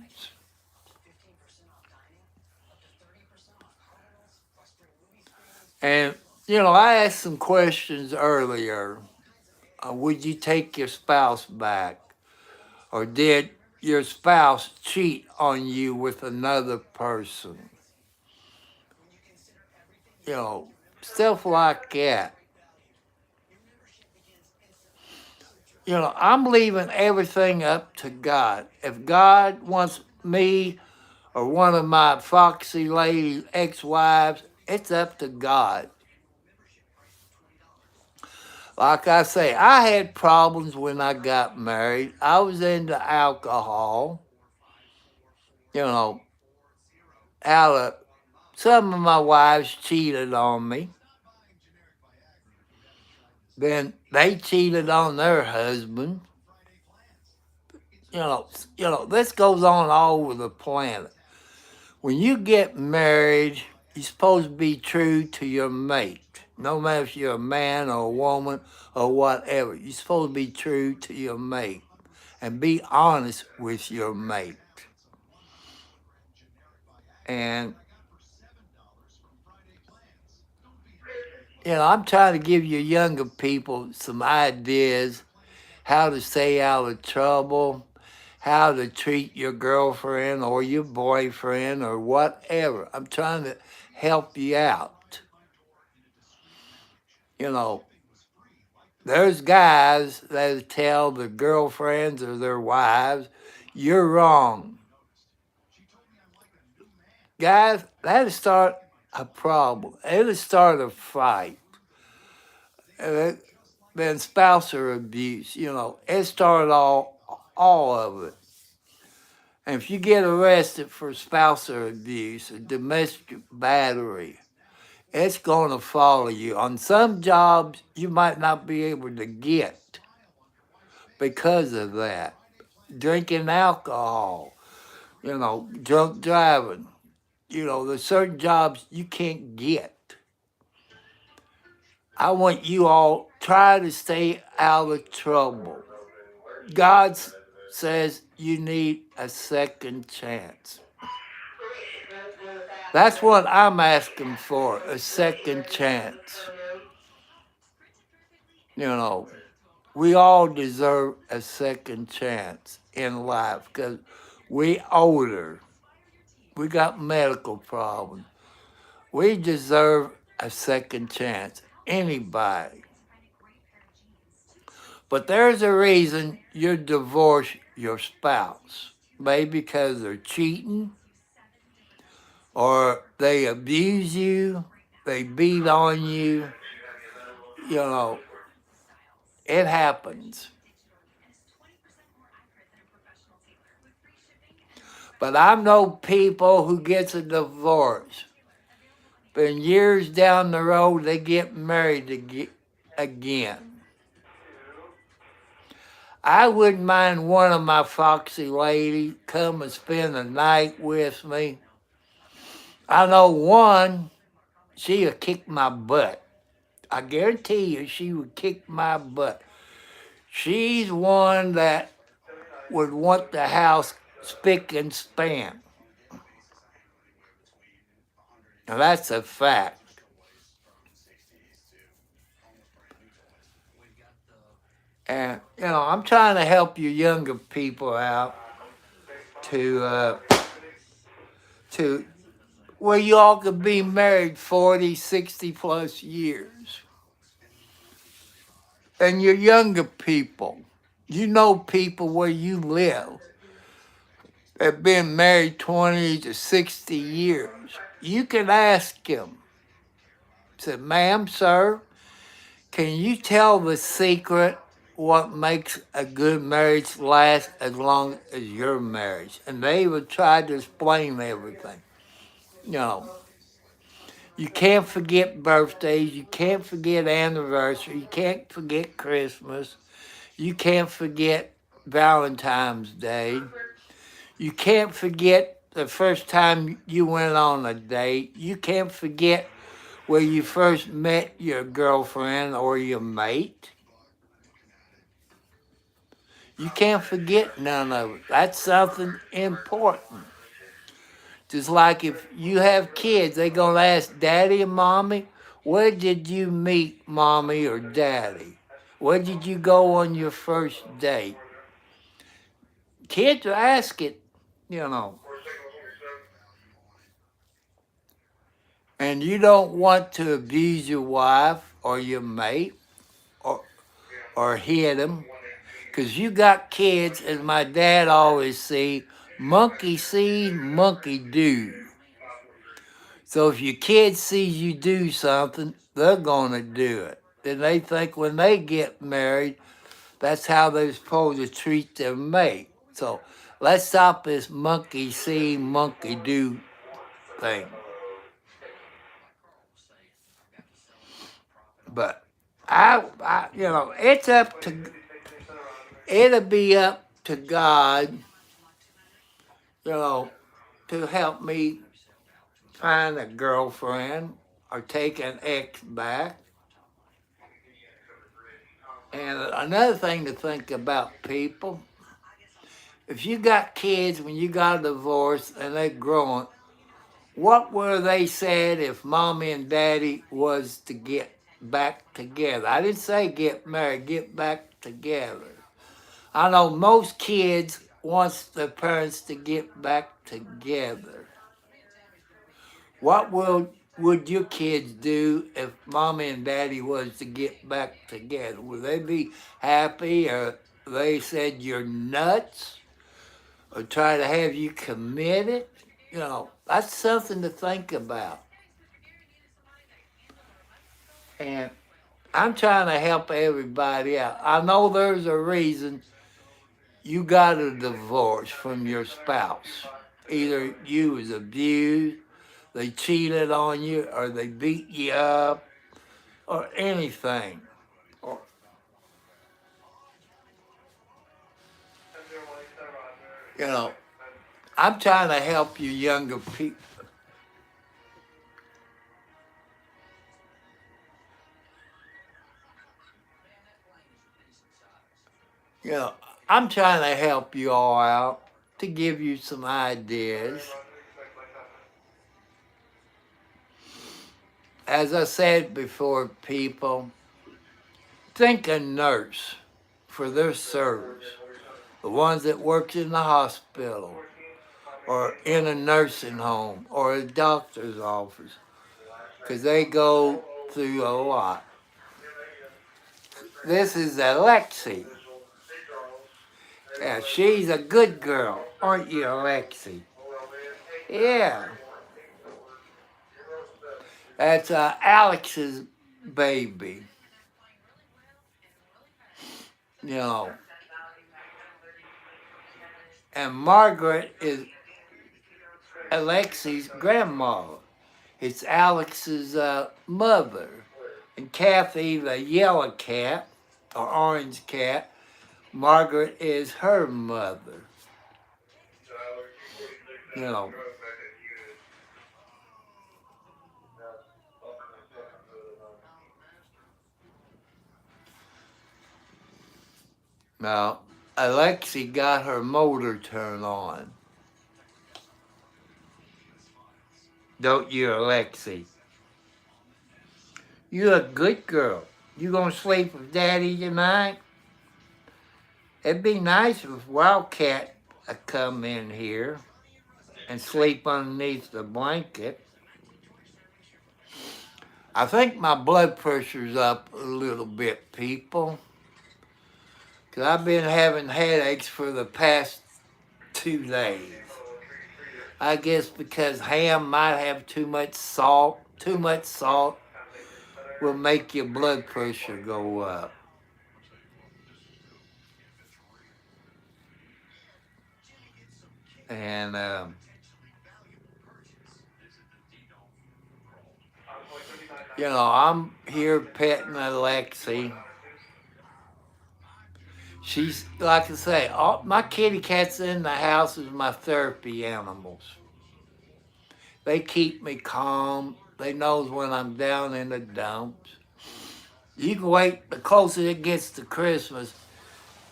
And, you know, I asked some questions earlier. Would you take your spouse back? Or did your spouse cheat on you with another person? You know, stuff like that. You know, I'm leaving everything up to God. If God wants me or one of my foxy lady ex-wives, it's up to God. Like I say, I had problems when I got married. I was into alcohol. You know, out of some of my wives cheated on me. then they cheated on their husband. You know, this goes on all over the planet. When you get married, you're supposed to be true to your mate. No matter if you're a man or a woman or whatever, you're supposed to be true to your mate and be honest with your mate. And, I'm trying to give you younger people some ideas how to stay out of trouble, how to treat your girlfriend or your boyfriend or whatever. I'm trying to help you out. You know, there's guys that tell their girlfriends or their wives, you're wrong. Guys, that'll start a problem. It'll start a fight. Then spousal abuse, it started all of it. And if you get arrested for spousal abuse or domestic battery, it's going to follow you. On some jobs, you might not be able to get because of that. Drinking alcohol, drunk driving. There's certain jobs you can't get. I want you all try to stay out of trouble. God says you need a second chance. That's what I'm asking for, a second chance. We all deserve a second chance in life because we older. We got medical problems. We deserve a second chance. Anybody. But there's a reason you divorce your spouse. Maybe because they're cheating, or they abuse you, they beat on you. It happens. But I know people who gets a divorce. But years down the road, they get married again. I wouldn't mind one of my foxy ladies come and spend the night with me. I know one, she would kick my butt. I guarantee you she would kick my butt. She's one that would want the house spick and span. Now that's a fact. And, I'm trying to help you younger people out to where you all could be married 40, 60 plus years. And you're younger people. You know people where you live that have been married 20 to 60 years. You can ask them. Say, ma'am, sir, can you tell the secret what makes a good marriage last as long as your marriage? And they would try to explain everything. You can't forget birthdays. You can't forget anniversaries. You can't forget Christmas. You can't forget Valentine's Day. You can't forget the first time you went on a date. You can't forget where you first met your girlfriend or your mate. You can't forget none of it. That's something important. Just like if you have kids, they're going to ask daddy and mommy, where did you meet mommy or daddy? Where did you go on your first date? Kids ask it, And you don't want to abuse your wife or your mate or hit them. Because you got kids, as my dad always say, monkey see, monkey do. So if your kid sees you do something, they're going to do it. Then they think when they get married, that's how they're supposed to treat their mate. So let's stop this monkey see, monkey do thing. But it's up to, it'll be up to God, you know, to help me find a girlfriend or take an ex back. And another thing to think about, people, if you got kids when you got a divorce and they're growing, what were they said if mommy and daddy was to get back together? I didn't say get married, get back together. I know most kids wants their parents to get back together. What would your kids do if mommy and daddy was to get back together? Would they be happy, or they said you're nuts, or try to have you committed? That's something to think about. And I'm trying to help everybody out. I know there's a reason you got a divorce from your spouse. Either you was abused, they cheated on you, or they beat you up, or anything. Or, you know, I'm trying to help you younger people. You know, I'm trying to help you all out to give you some ideas. As I said before, people, think a nurse for their service. The ones that work in the hospital or in a nursing home or a doctor's office, because they go through a lot. This is Alexi. Yeah, she's a good girl, aren't you, Alexi? Yeah. That's Alex's baby. You know. And Margaret is Alexi's grandma. It's Alex's mother. And Kathy, the yellow cat, or orange cat, Margaret is her mother. You know. Now, Alexi got her motor turned on. Don't you, Alexi? You're a good girl. You gonna sleep with Daddy tonight? It'd be nice if Wildcat would come in here and sleep underneath the blanket. I think my blood pressure's up a little bit, people. Because I've been having headaches for the past 2 days. I guess because ham might have too much salt. Too much salt will make your blood pressure go up. And, I'm here petting Alexi. She's, like I say, all my kitty cats in the house is my therapy animals. They keep me calm. They knows when I'm down in the dumps. You can wait, the closer it gets to Christmas,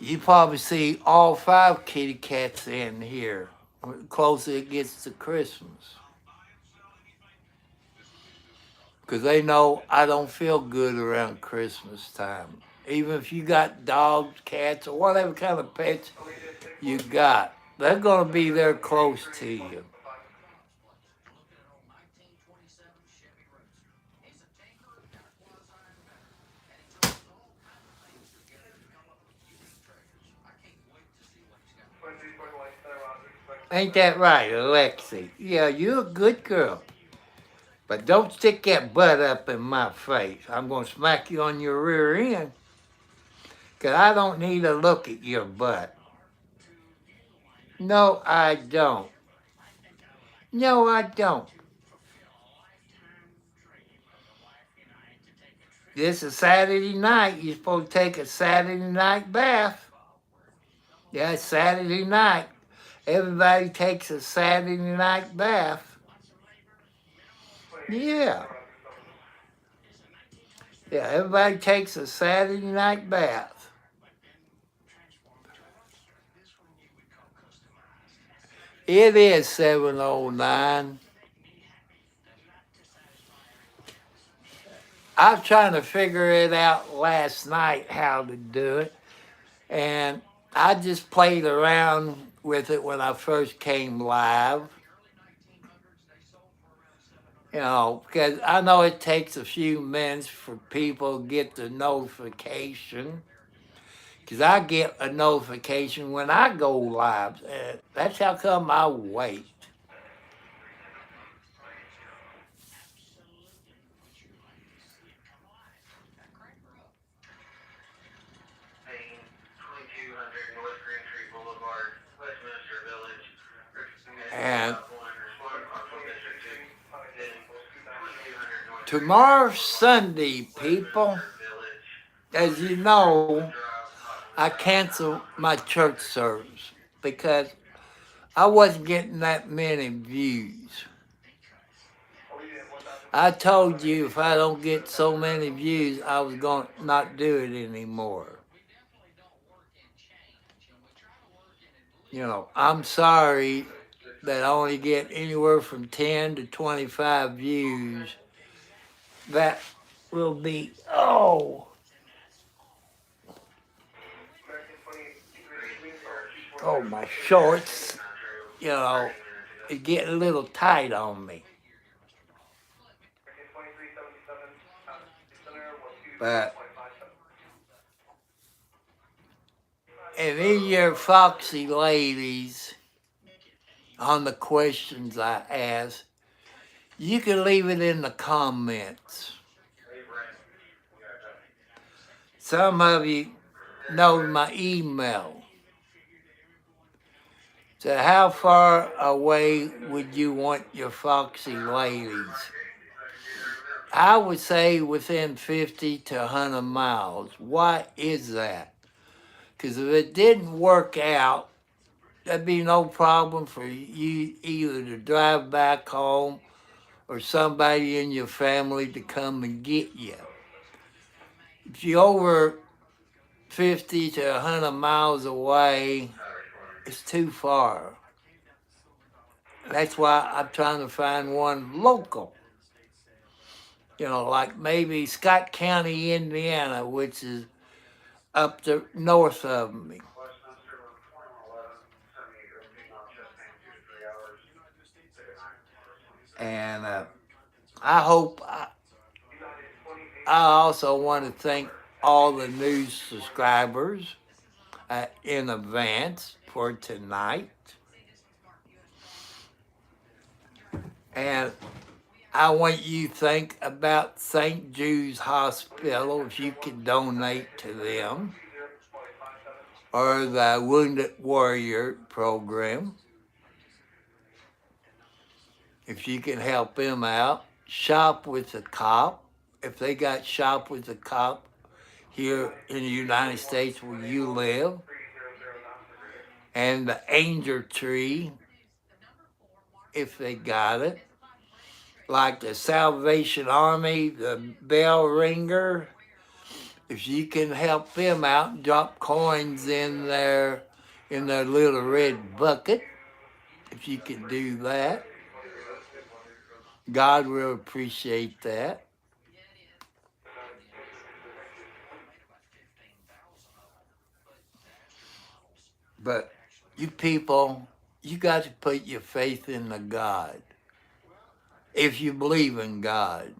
you probably see all 5 kitty cats in here. The closer it gets to Christmas. Because they know I don't feel good around Christmas time. Even if you got dogs, cats, or whatever kind of pets you got, they're going to be there close to you. Ain't that right, Alexi? Yeah, you're a good girl. But don't stick that butt up in my face. I'm going to smack you on your rear end. Because I don't need to look at your butt. No, I don't. No, I don't. This is Saturday night. You're supposed to take a Saturday night bath. Yeah, it's Saturday night. Everybody takes a Saturday night bath. Yeah. Yeah, everybody takes a Saturday night bath. It is 7:09. I was trying to figure it out last night how to do it, and I just played around with it when I first came live. Because I know it takes a few minutes for people to get the notification. Because I get a notification when I go live. That's how come I wait. And tomorrow's Sunday, people. As you know, I canceled my church service because I wasn't getting that many views. I told you if I don't get so many views, I was going to not do it anymore. I'm sorry that I only get anywhere from 10 to 25 views. That will be, oh my shorts, it get a little tight on me. But and in your foxy ladies, on the questions I ask, you can leave it in the comments. Some of you know my email. So how far away would you want your foxy ladies? I would say within 50 to 100 miles. Why is that? Because if it didn't work out, there'd be no problem for you either to drive back home or somebody in your family to come and get you. If you're over 50 to 100 miles away, it's too far. That's why I'm trying to find one local. Like maybe Scott County, Indiana, which is up the north of me. And I hope, I also want to thank all the new subscribers in advance for tonight. And I want you to think about St. Jude's Hospital, if you can donate to them, or the Wounded Warrior program, if you can help them out. Shop with the Cop, if they got Shop with the Cop here in the United States where you live, and the Angel Tree, if they got it. Like the Salvation Army, the Bell Ringer, if you can help them out, drop coins in their little red bucket, if you can do that, God will appreciate that. But you people, you got to put your faith in the God. If you believe in God.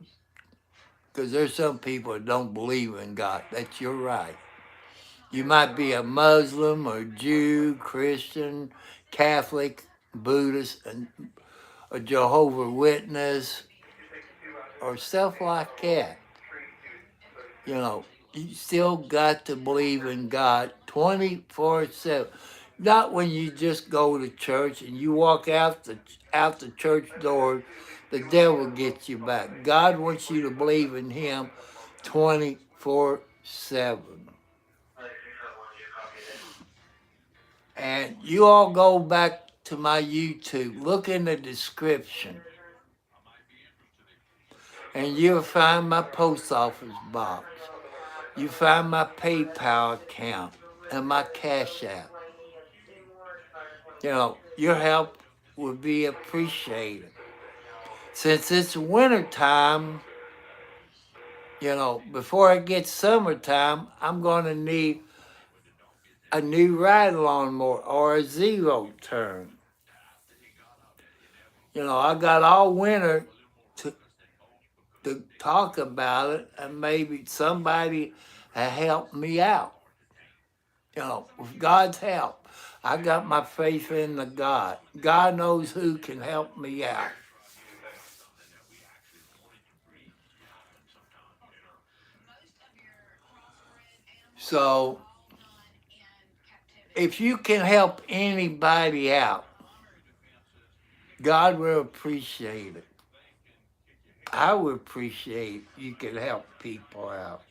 Because there's some people that don't believe in God. That's your right. You might be a Muslim or Jew, Christian, Catholic, Buddhist, and a Jehovah's Witness, or stuff like that. You still got to believe in God 24/7. Not when you just go to church and you walk out the church door, the devil gets you back. God wants you to believe in Him 24/7. And you all go back to my YouTube, look in the description, and you'll find my post office box. You find my PayPal account and my Cash App. Your help would be appreciated. Since it's winter time, before it gets summertime, I'm going to need a new ride lawnmower or a zero turn. I got all winter to talk about it, and maybe somebody help me out. With God's help, I got my faith in the God. God knows who can help me out. So, if you can help anybody out, God will appreciate it. I would appreciate you can help people out.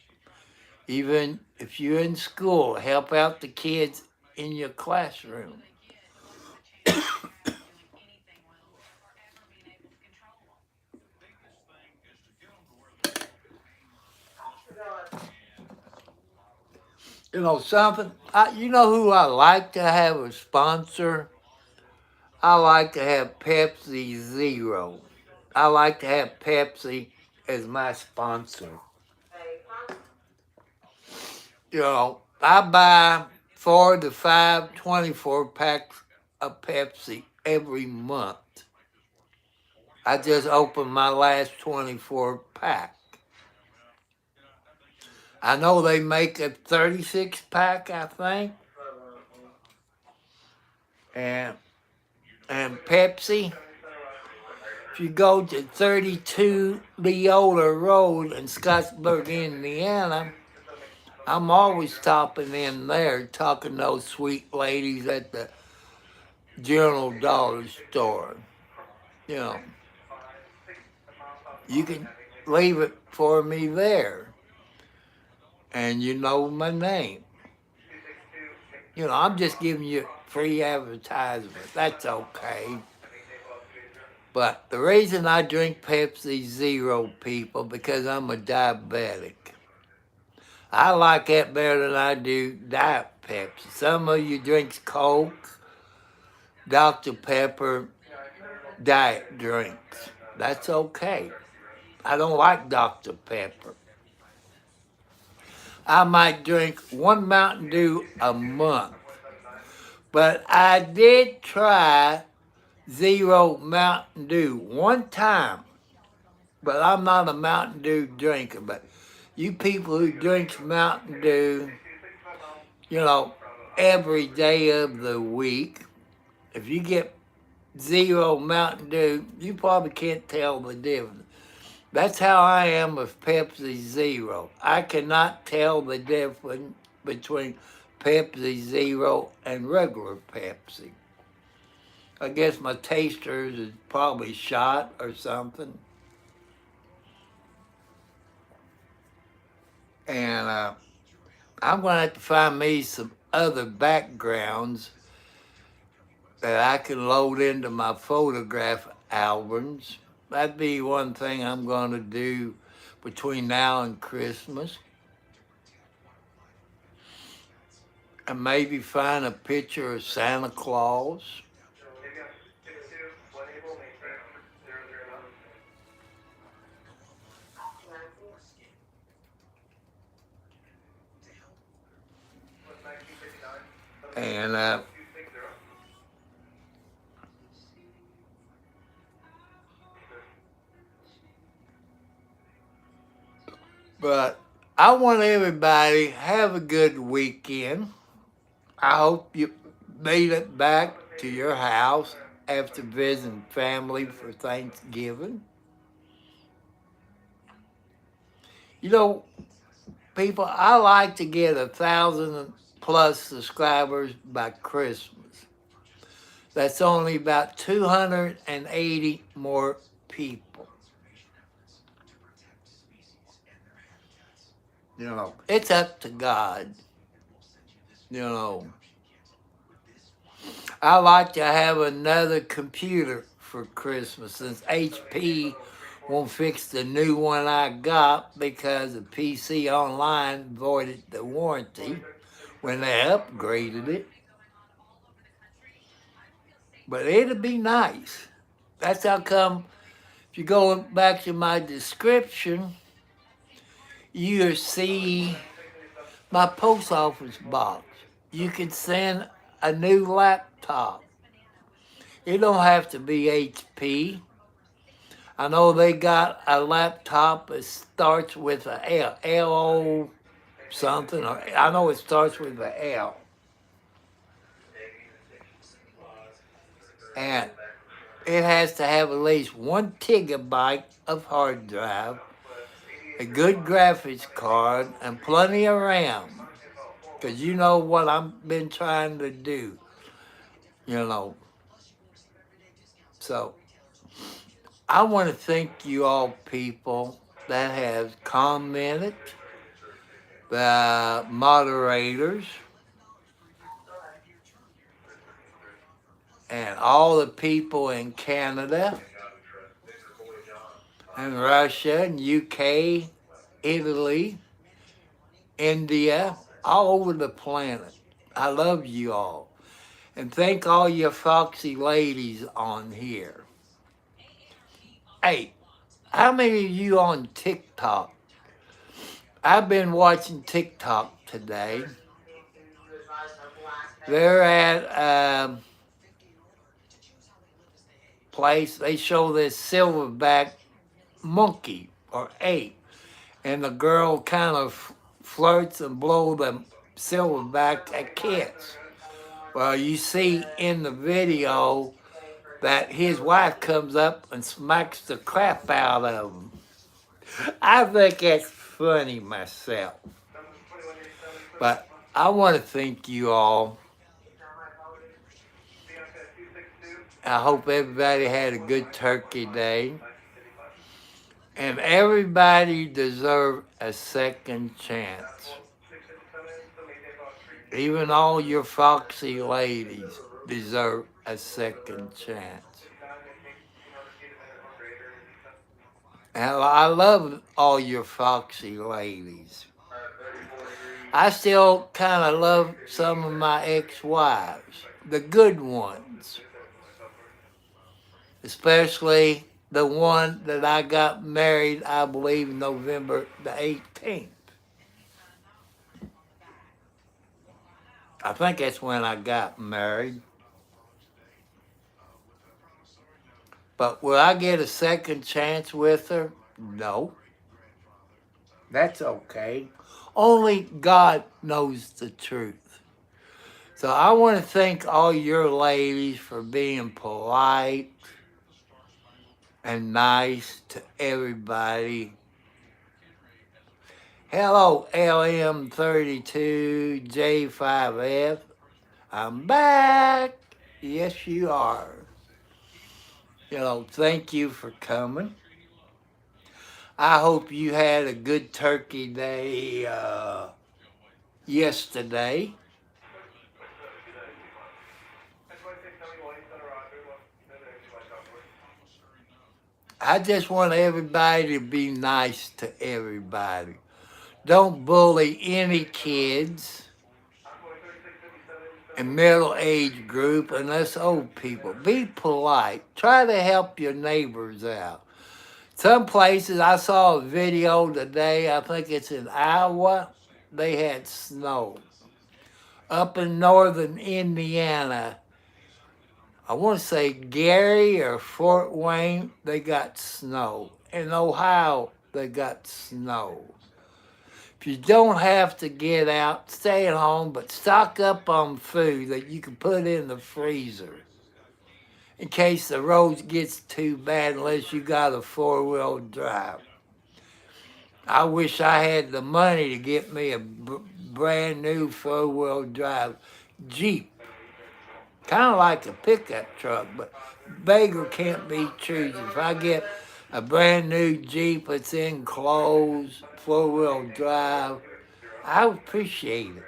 Even if you're in school, help out the kids in your classroom. Something, you know who I like to have a sponsor? I like to have Pepsi Zero. I like to have Pepsi as my sponsor. I buy 4 to 5 24 packs of Pepsi every month. I just opened my last 24 pack. I know they make a 36 pack, I think. And Pepsi, if you go to 32 Leola Road in Scottsburg, Indiana, I'm always stopping in there talking to those sweet ladies at the General Dollar store. You can leave it for me there. And you know my name. I'm just giving you free advertisement. That's okay. But the reason I drink Pepsi Zero, people, because I'm a diabetic. I like that better than I do Diet Pepsi. Some of you drinks Coke, Dr. Pepper, diet drinks. That's okay. I don't like Dr. Pepper. I might drink one Mountain Dew a month. But I did try Zero Mountain Dew one time. But I'm not a Mountain Dew drinker. But you people who drink Mountain Dew, every day of the week, if you get Zero Mountain Dew, you probably can't tell the difference. That's how I am with Pepsi Zero. I cannot tell the difference between Pepsi Zero and regular Pepsi. I guess my tasters is probably shot or something. And I'm going to have to find me some other backgrounds that I can load into my photograph albums. That'd be one thing I'm going to do between now and Christmas. And maybe find a picture of Santa Claus. And but I want everybody to have a good weekend. I hope you made it back to your house after visiting family for Thanksgiving. People, I like to get 1,000 plus subscribers by Christmas. That's only about 280 more people. You know, it's up to God. You know, I like to have another computer for Christmas since HP won't fix the new one I got because the PC Online voided the warranty when they upgraded it. But it'll be nice. That's how come, if you go back to my description, you see my post office box. You can send a new laptop. It don't have to be HP. I know they got a laptop that starts with a L, L-O something. Or I know it starts with a L. And it has to have at least 1 gigabyte of hard drive, a good graphics card, and plenty of RAM. Because you know what I've been trying to do, you know. So I want to thank you all people that have commented, the moderators, and all the people in Canada and Russia and UK, Italy, India, all over the planet. I love you all. And thank all your foxy ladies on here. Hey, how many of you on TikTok? I've been watching TikTok today. They're at a place, they show this silverback monkey or ape, and the girl kind of flirts and blows the silverback at kids. Well, you see in the video that his wife comes up and smacks the crap out of him. I think that's funny myself. But I want to thank you all. I hope everybody had a good Turkey Day. And everybody deserves a second chance. Even all your foxy ladies deserve a second chance. And I love all your foxy ladies. I still kind of love some of my ex-wives, the good ones. Especially the one that I got married, I believe, November the 18th. I think that's when I got married. But will I get a second chance with her? No. That's okay. Only God knows the truth. So I want to thank all your ladies for being polite and nice to everybody. Hello, LM32J5F. I'm back. Yes, you are. You know, thank you for coming. I hope you had a good Turkey Day yesterday. I just want everybody to be nice to everybody. Don't bully any kids in middle age group and us old people. Be polite. Try to help your neighbors out. Some places, I saw a video today, I think it's in Iowa, they had snow. Up in northern Indiana, I want to say Gary or Fort Wayne, they got snow. In Ohio, they got snow. If you don't have to get out, stay at home, but stock up on food that you can put in the freezer in case the roads gets too bad unless you got a four-wheel drive. I wish I had the money to get me a brand new four-wheel drive Jeep. Kind of like a pickup truck, but beggar can't be choosy. If I get a brand new Jeep that's enclosed, four-wheel drive, I appreciate it.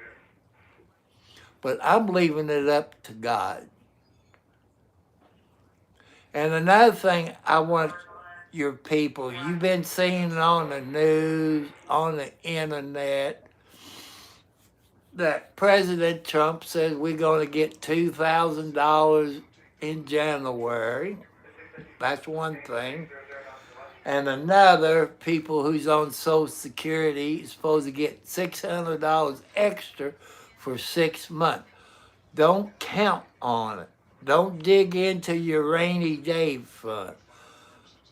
But I'm leaving it up to God. And another thing I want your people, you've been seeing it on the news, on the internet, that President Trump says we're going to get $2,000 in January. That's one thing. And another, people who's on Social Security is supposed to get $600 extra for 6 months. Don't count on it. Don't dig into your rainy day fund.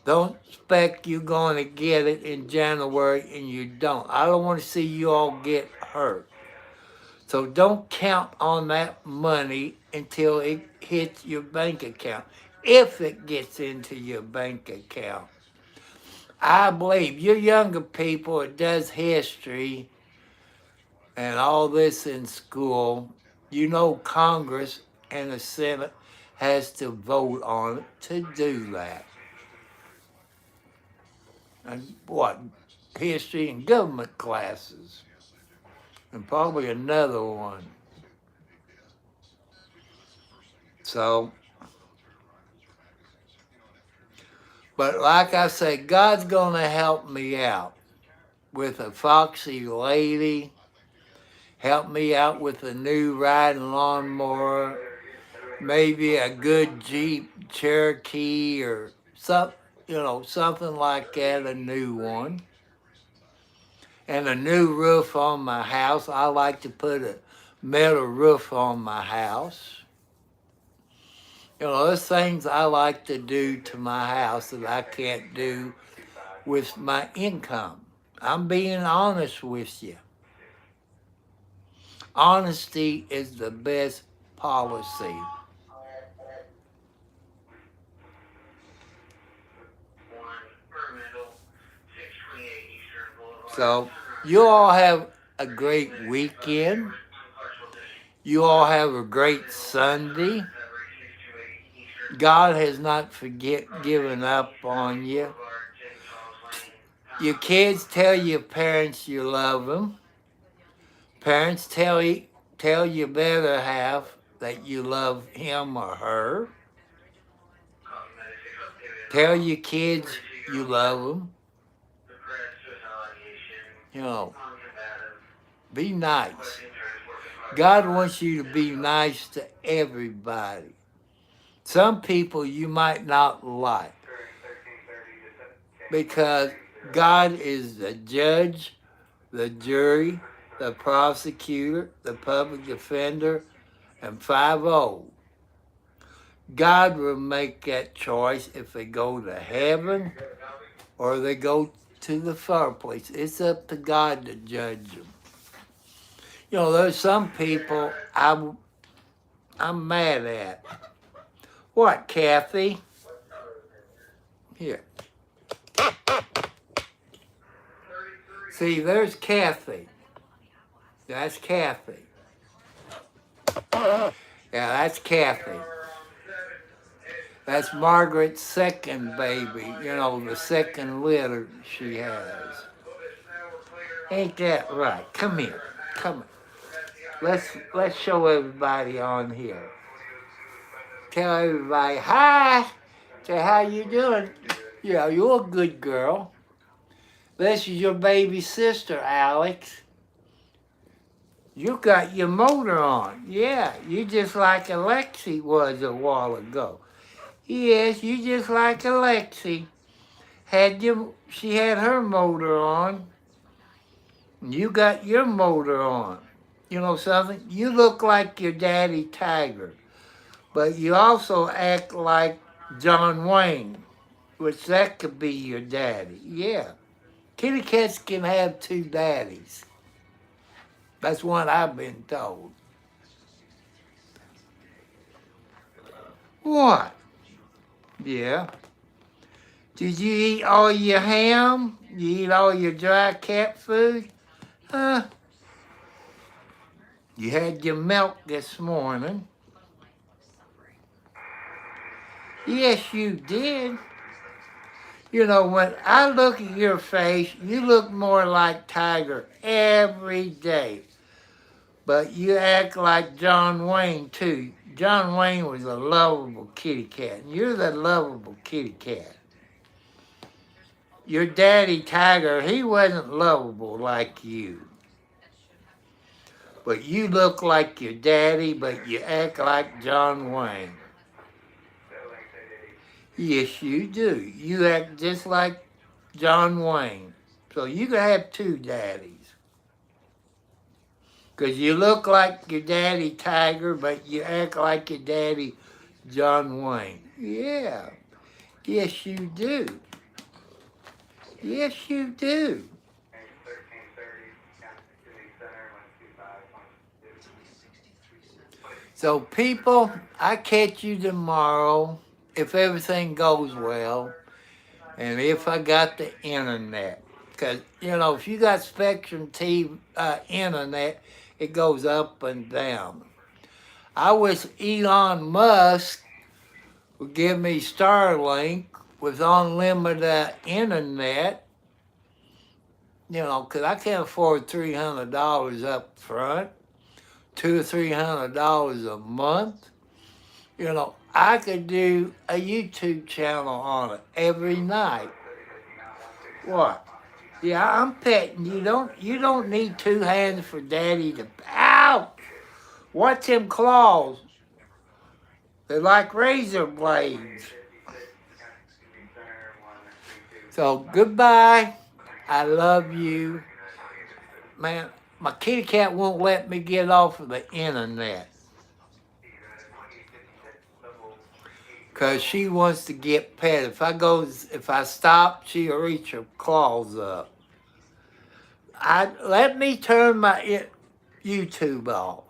Don't expect you're going to get it in January and you don't. I don't want to see you all get hurt. So don't count on that money until it hits your bank account, if it gets into your bank account. I believe you younger people that does history and all this in school, you know Congress and the Senate has to vote on it to do that. And what? History and government classes. And probably another one. So, but like I say, God's going to help me out with a foxy lady, help me out with a new riding lawnmower, maybe a good Jeep Cherokee or something like that, a new one. And a new roof on my house. I like to put a metal roof on my house. There's things I like to do to my house that I can't do with my income. I'm being honest with you. Honesty is the best policy. So, you all have a great weekend. You all have a great Sunday. God has not given up on you. Your kids tell your parents you love them. Parents tell your better half that you love him or her. Tell your kids you love them. Be nice. God wants you to be nice to everybody. Some people you might not like because God is the judge, the jury, the prosecutor, the public defender, and 5-0. God will make that choice if they go to heaven or they go to the fireplace. It's up to God to judge them. There's some people I'm mad at. What, Kathy? Here. See, there's Kathy. That's Kathy. Yeah, that's Kathy. That's Margaret's second baby, the second litter she has. Ain't that right? Come here. Come on. Let's show everybody on here. Tell everybody, hi. Say, how you doing? You're a good girl. This is your baby sister, Alex. You got your motor on. Yeah, you just like Alexi was a while ago. Yes, you just like Alexi. She had her motor on. You got your motor on. You know something? You look like your daddy Tiger. But you also act like John Wayne, which that could be your daddy. Yeah. Kitty cats can have two daddies. That's what I've been told. What? Yeah. Did you eat all your ham? You eat all your dry cat food? Huh? You had your milk this morning. Yes, you did. You know, when I look at your face, you look more like Tiger every day. But you act like John Wayne, too. John Wayne was a lovable kitty cat. And you're the lovable kitty cat. Your daddy, Tiger, he wasn't lovable like you. But you look like your daddy, but you act like John Wayne. Yes, you do. You act just like John Wayne. So you can have two daddies. Because you look like your daddy, Tiger, but you act like your daddy, John Wayne. Yeah. Yes, you do. Yes, you do. So, people, I catch you tomorrow if everything goes well and if I got the internet. Because, you know, if you got Spectrum TV internet, it goes up and down. I wish Elon Musk would give me Starlink with unlimited internet, you know, because I can't afford $300 up front, $200 or $300 a month. You know, I could do a YouTube channel on it every night. What? Yeah, I'm petting you. You don't need two hands for daddy to. Ouch! What's them claws? They're like razor blades. So goodbye. I love you. Man, my kitty cat won't let me get off of the internet. Because she wants to get pet. If I stop, she'll reach her claws up. Let me turn my YouTube off.